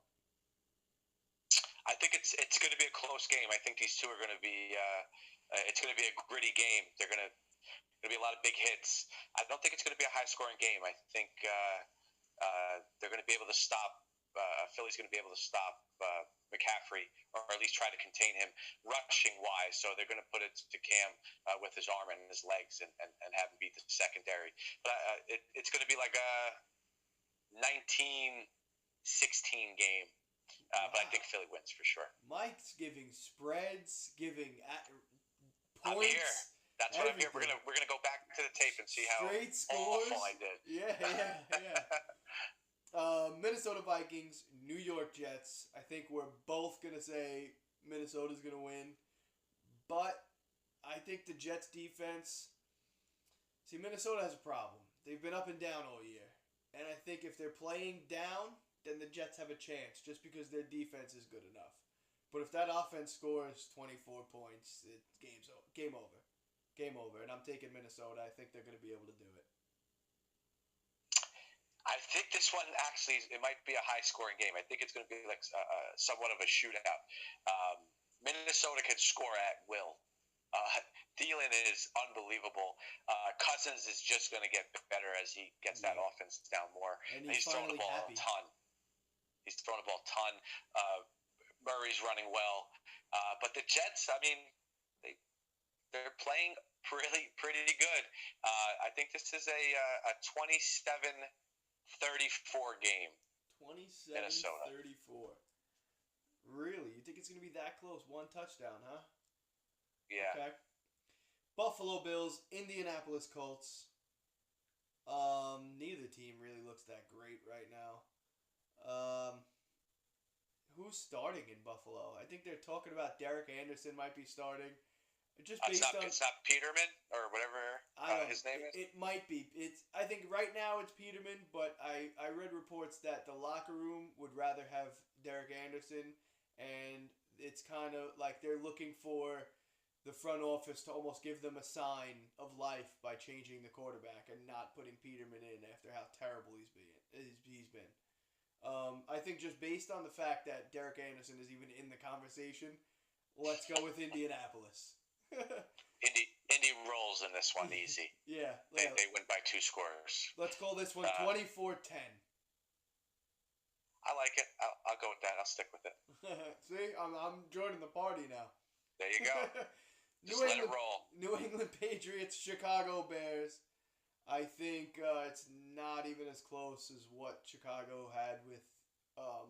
I think it's going to be a close game. I think these two are going to be it's going to be a gritty game. They're going to be a lot of big hits. I don't think it's going to be a high-scoring game. I think they're going to be able to stop. Philly's going to be able to stop McCaffrey, or at least try to contain him rushing-wise. So they're going to put it to Cam with his arm and his legs and have him beat the secondary. But it's going to be like a 19-16 game. Wow. But I think Philly wins for sure. Mike's giving spreads, giving points. I'm here. That's what I'm here. We're gonna go back to the tape and see how awful I did. Yeah. Minnesota Vikings, New York Jets. I think we're both gonna say Minnesota's gonna win, but I think the Jets defense. See, Minnesota has a problem. They've been up and down all year, and I think if they're playing down, then the Jets have a chance just because their defense is good enough. But if that offense scores 24 points, game over. Game over. And I'm taking Minnesota. I think they're going to be able to do it. I think this one actually, it might be a high-scoring game. I think it's going to be like somewhat of a shootout. Minnesota can score at will. Thielen is unbelievable. Cousins is just going to get better as he gets that offense down more. And he's throwing the ball a ton. He's throwing the ball a ton. Murray's running well. But the Jets, I mean, they're playing pretty good. I think this is a 27-34 game. 27-34. Really? You think it's going to be that close? One touchdown, huh? Yeah. Okay. Buffalo Bills, Indianapolis Colts. Neither team really looks that great right now. Who's starting in Buffalo? I think they're talking about Derek Anderson might be starting. Just based it's not Peterman or whatever his name is. It might be. I think right now it's Peterman, but I read reports that the locker room would rather have Derek Anderson, and it's kind of like they're looking for the front office to almost give them a sign of life by changing the quarterback and not putting Peterman in after how terrible he's been. I think just based on the fact that Derek Anderson is even in the conversation, let's go with Indianapolis. Indy rolls in this one easy. Yeah. They win by 2 scores. Let's call this one 24-10. I like it. I'll go with that. I'll stick with it. See, I'm joining the party now. There you go. Just let it roll. New England Patriots, Chicago Bears. I think it's not even as close as what Chicago had with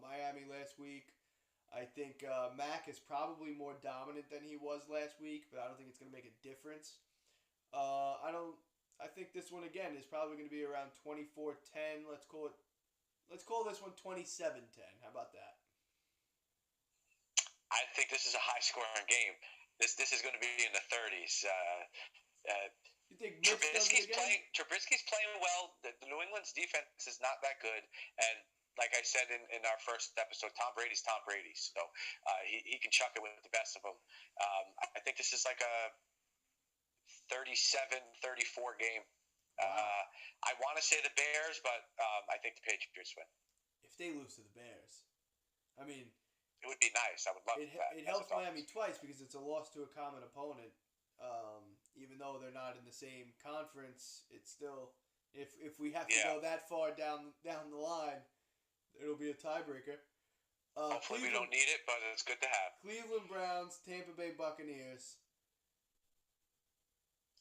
Miami last week. I think Mac is probably more dominant than he was last week, but I don't think it's going to make a difference. I think this one again is probably going to be around 24-10. Let's call this one 27-10. How about that? I think this is a high-scoring game. This is going to be in the 30s. You think Mitch does it again? Trubisky's playing well. The New England's defense is not that good, and like I said in our first episode, Tom Brady's Tom Brady, so he can chuck it with the best of them. I think this is like a 37-34 game. Wow. I want to say the Bears, but I think the Patriots win. If they lose to the Bears, I mean, it would be nice. I would love that. It helps Miami twice because it's a loss to a common opponent. Even though they're not in the same conference, it's still if we have to go that far down the line, it'll be a tiebreaker. Hopefully we don't need it, but it's good to have. Cleveland Browns, Tampa Bay Buccaneers.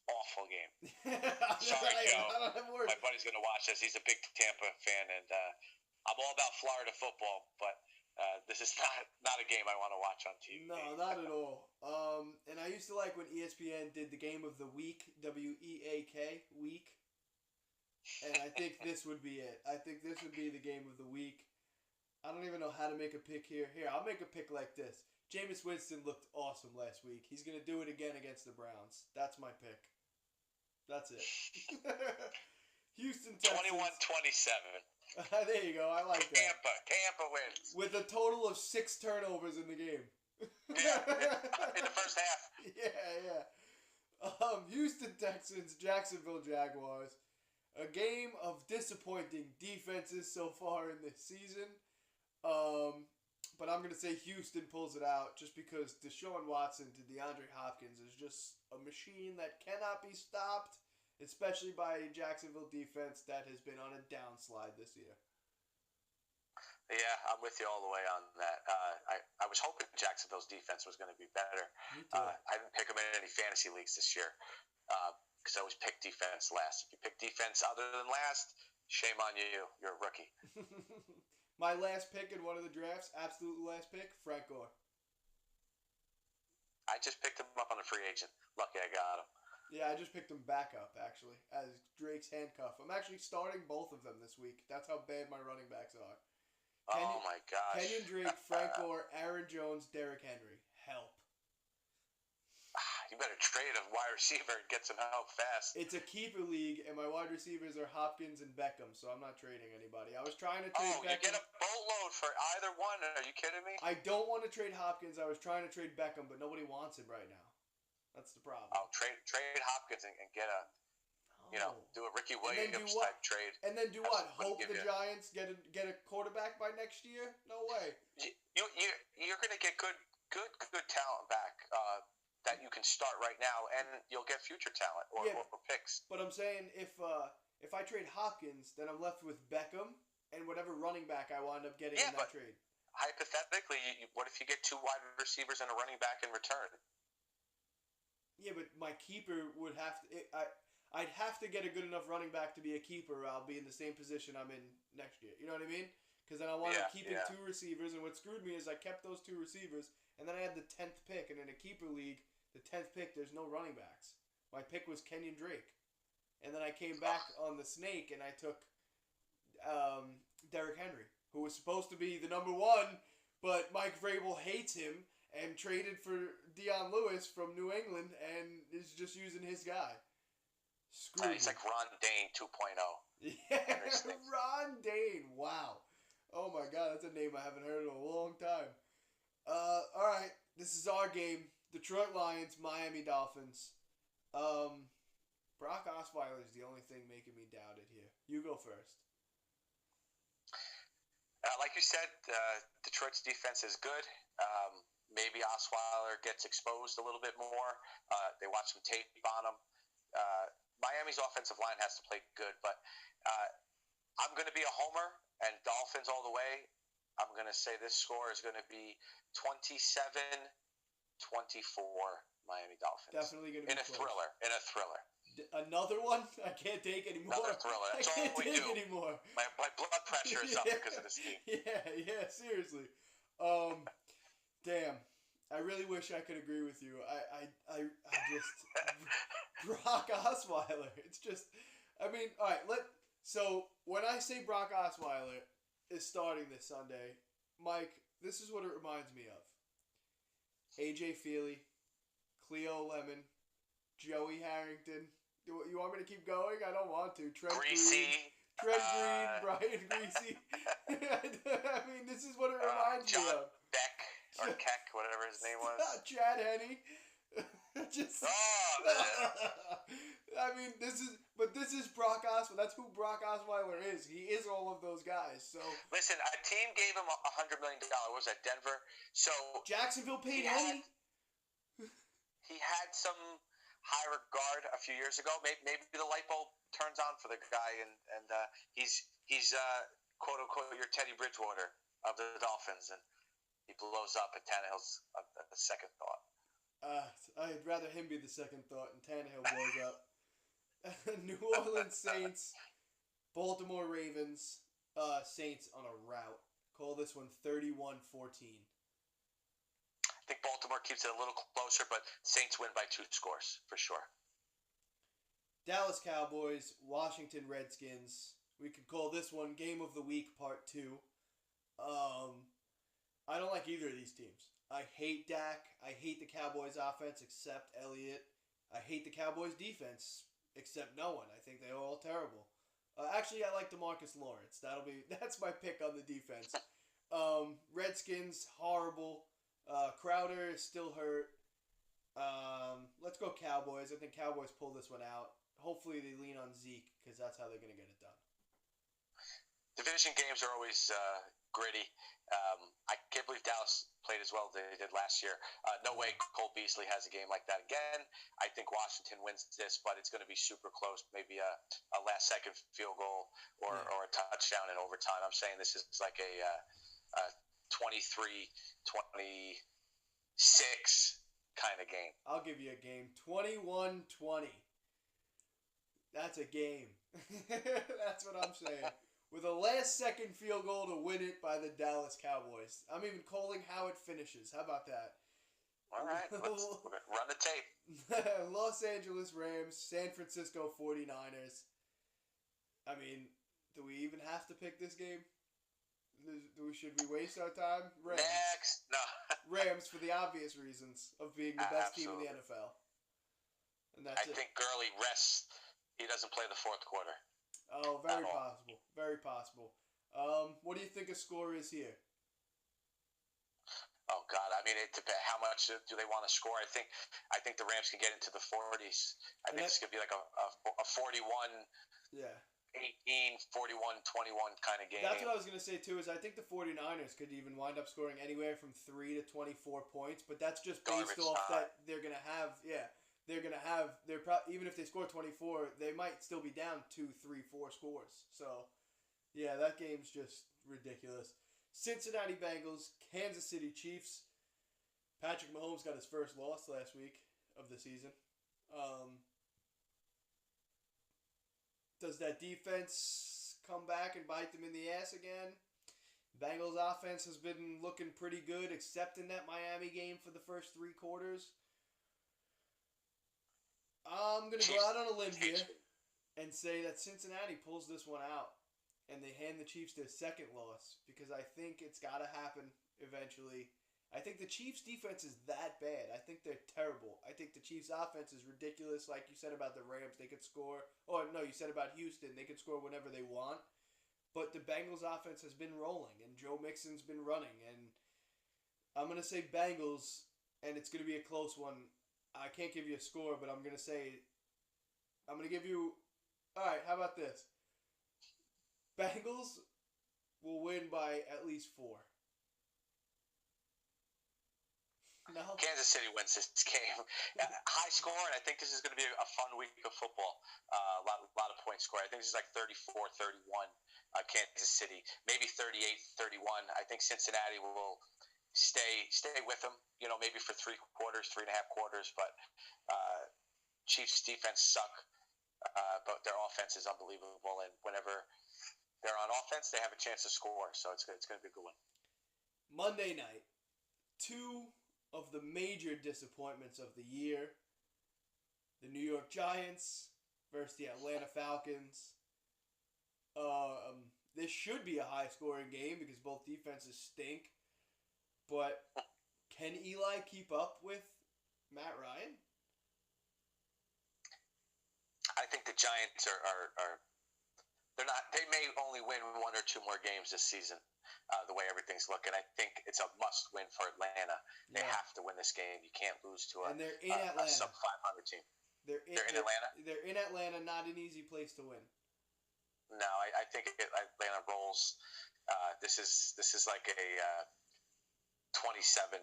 Awful game. Sorry, Joe. My buddy's going to watch this. He's a big Tampa fan, and I'm all about Florida football, but this is not a game I want to watch on TV. No, not at all. And I used to like when ESPN did the game of the week, WEAK, week. And I think this would be it. I think this would be the game of the week. I don't even know how to make a pick here. Here, I'll make a pick like this. Jameis Winston looked awesome last week. He's going to do it again against the Browns. That's my pick. That's it. Houston Texans. 21-27. There you go. I like that. Tampa wins. With a total of 6 turnovers in the game. Yeah, in the first half. Yeah. Houston Texans, Jacksonville Jaguars. A game of disappointing defenses so far in this season. But I'm going to say Houston pulls it out just because Deshaun Watson to DeAndre Hopkins is just a machine that cannot be stopped, especially by a Jacksonville defense that has been on a downslide this year. Yeah, I'm with you all the way on that. I was hoping Jacksonville's defense was going to be better. I didn't pick them in any fantasy leagues this year because I always pick defense last. If you pick defense other than last, shame on you. You're a rookie. My last pick in one of the drafts, absolute last pick, Frank Gore. I just picked him up on a free agent. Lucky I got him. Yeah, I just picked him back up, actually, as Drake's handcuff. I'm actually starting both of them this week. That's how bad my running backs are. Oh, my gosh. Kenyon Drake, Frank Gore, Aaron Jones, Derrick Henry. Help. You better trade a wide receiver and get some help fast. It's a keeper league, and my wide receivers are Hopkins and Beckham, so I'm not trading anybody. I was trying to trade Beckham. You get a boatload for either one. Are you kidding me? I don't want to trade Hopkins. I was trying to trade Beckham, but nobody wants him right now. That's the problem. Oh, trade Hopkins and get do a Ricky Williams type trade. And then do what? Hope the Giants get a quarterback by next year? No way. You're going to get good talent back that you can start right now, and you'll get future talent or picks. But I'm saying if I trade Hopkins, then I'm left with Beckham and whatever running back I wind up getting in that trade. Hypothetically, what if you get 2 wide receivers and a running back in return? Yeah, but my keeper would have to. I'd have to get a good enough running back to be a keeper, or I'll be in the same position I'm in next year. You know what I mean? Because then I want to keep 2 receivers, and what screwed me is I kept those 2 receivers, and then I had the 10th pick, and in a keeper league, the 10th pick, there's no running backs. My pick was Kenyon Drake. And then I came back on the snake, and I took Derrick Henry, who was supposed to be the number 1, but Mike Vrabel hates him and traded for Dion Lewis from New England and is just using his guy. Screw He's like Ron Dane 2.0. Yeah, Ron Dane. Wow. Oh my God, that's a name I haven't heard in a long time. All right, this is our game. Detroit Lions, Miami Dolphins. Brock Osweiler is the only thing making me doubt it here. You go first. Like you said, Detroit's defense is good. Maybe Osweiler gets exposed a little bit more. They watch some tape on him. Miami's offensive line has to play good, but I'm going to be a homer and Dolphins all the way. I'm going to say this score is going to be 27-24 Miami Dolphins. Definitely going to be in a thriller. Another one? I can't take anymore. Another thriller. That's all we do. I can't take anymore. My blood pressure is up because of this team. Yeah, seriously. Damn. I really wish I could agree with you. I just Brock Osweiler. It's just, I mean, all right. So when I say Brock Osweiler is starting this Sunday, Mike, this is what it reminds me of. AJ Feely, Cleo Lemon, Joey Harrington. You want me to keep going? I don't want to. Greasy. Trent Green, Brian Greasy. I mean, this is what it reminds me of. Beck or Keck, whatever his name was. Chad Henne. Just. I mean, this is Brock Osweiler. That's who Brock Osweiler is. He is all of those guys. So listen, a team gave him $100 million. What was that, Denver? So Jacksonville paid Henne. He had some high regard a few years ago. Maybe the light bulb turns on for the guy, and he's quote unquote your Teddy Bridgewater of the Dolphins, and he blows up. And Tannehill's a second thought. I'd rather him be the second thought, and Tannehill blows up. New Orleans Saints, Baltimore Ravens, Saints on a rout. Call this one 31-14. I think Baltimore keeps it a little closer, but Saints win by 2 scores for sure. Dallas Cowboys, Washington Redskins. We could call this one Game of the Week Part 2. I don't like either of these teams. I hate Dak. I hate the Cowboys offense except Elliott. I hate the Cowboys defense except no one. I think they're all terrible. Actually, I like DeMarcus Lawrence. That's my pick on the defense. Redskins, horrible. Crowder is still hurt. Let's go Cowboys. I think Cowboys pull this one out. Hopefully they lean on Zeke because that's how they're going to get it done. Division games are always gritty. I can't believe Dallas played as well as they did last year. No way Cole Beasley has a game like that again. I think Washington wins this, but it's going to be super close. Maybe a last-second field goal or a touchdown in overtime. I'm saying this is like a 23-26 kind of game. I'll give you a game. 21-20. That's a game. That's what I'm saying. With a last-second field goal to win it by the Dallas Cowboys. I'm even calling how it finishes. How about that? All right. Let's run the tape. Los Angeles Rams, San Francisco 49ers. I mean, do we even have to pick this game? Should we waste our time? Rams. Next. No. Rams for the obvious reasons of being the best team in the NFL. And that's I think Gurley rests. He doesn't play the fourth quarter. Oh, very possible. Very possible. What do you think a score is here? Oh God! I mean, it depends. How much do they want to score? I think the Rams can get into the 40s. I think it's gonna be like a 41. Yeah. 18, 41, 21 kind of game. That's what I was going to say, too, is I think the 49ers could even wind up scoring anywhere from 3 to 24 points, but that's just based off that they're going to have, even if they score 24, they might still be down 2, 3, 4 scores. So, yeah, that game's just ridiculous. Cincinnati Bengals, Kansas City Chiefs. Patrick Mahomes got his first loss last week of the season. Does that defense come back and bite them in the ass again? Bengals offense has been looking pretty good, except in that Miami game for the first 3 quarters. I'm going to go out on a limb here and say that Cincinnati pulls this one out and they hand the Chiefs their second loss because I think it's got to happen eventually. I think the Chiefs' defense is that bad. I think they're terrible. I think the Chiefs' offense is ridiculous. Like you said about the Rams, they could score. Or no, you said about Houston, they could score whenever they want. But the Bengals' offense has been rolling, and Joe Mixon's been running. And I'm going to say Bengals, and it's going to be a close one. I can't give you a score, but I'm going to give you... All right, how about this? Bengals will win by at least 4. No. Kansas City wins this game. High score, and I think this is going to be a fun week of football. A lot of points scored. I think this is like 34-31, Kansas City. Maybe 38-31. I think Cincinnati will stay with them, maybe for 3 quarters, 3.5 quarters. But Chiefs' defense suck, but their offense is unbelievable. And whenever they're on offense, they have a chance to score. So it's going to be a good one. Monday night, 2 of the major disappointments of the year. The New York Giants versus the Atlanta Falcons. This should be a high-scoring game because both defenses stink. But can Eli keep up with Matt Ryan? I I think the Giants are they're not. They may only win 1 or 2 more games this season. The way everything's looking, I think it's a must-win for Atlanta. They have to win this game. You can't lose to and they're in Atlanta. A sub-500 team. They're in Atlanta? They're in Atlanta, not an easy place to win. No, I think Atlanta rolls. This is like a 27.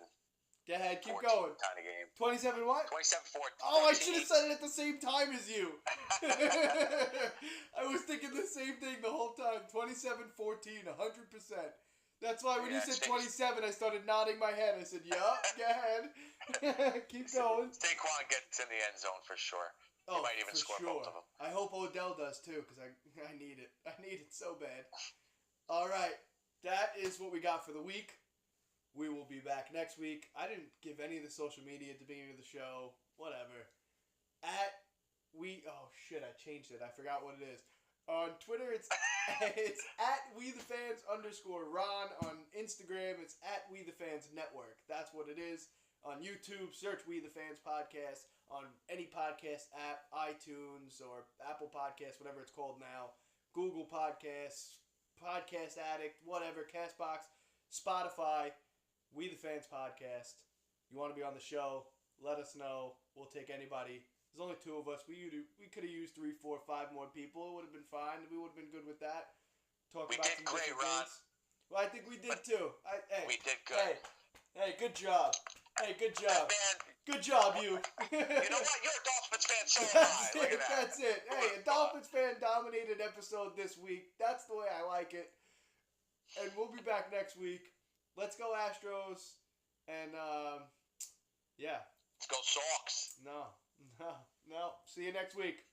Go ahead, keep going. Kind of game. 27 what? 27-14. Oh, I should have said it at the same time as you. I was thinking the same thing the whole time. 27-14, 100%. That's why when you said 27, I started nodding my head. I said, yup, go ahead. Keep going. Saquon gets in the end zone for sure. He might even score both of them. I hope Odell does too, because I need it. I need it so bad. All right, that is what we got for the week. We will be back next week. I didn't give any of the social media at the beginning of the show. Whatever. Oh shit, I changed it. I forgot what it is. On Twitter, it's at WeTheFans_Ron. On Instagram, it's at WeTheFansNetwork. That's what it is. On YouTube, search We The Fans Podcast. On any podcast app, iTunes or Apple Podcasts, whatever it's called now. Google Podcasts, Podcast Addict, whatever, CastBox, Spotify, We The Fans Podcast. You want to be on the show, let us know. We'll take anybody. There's only 2 of us. We could have used 3, 4, 5 more people. It would have been fine. We would have been good with that. We did great, Ron. Well, I think we did too. We did good. Hey, good job. Hey, good job. Good job, you. You know what? You're a Dolphins fan, so am I. Look at that. That's it. Hey, a Dolphins fan dominated episode this week. That's the way I like it. And we'll be back next week. Let's go Astros. And, yeah. Let's go Sox. No. See you next week.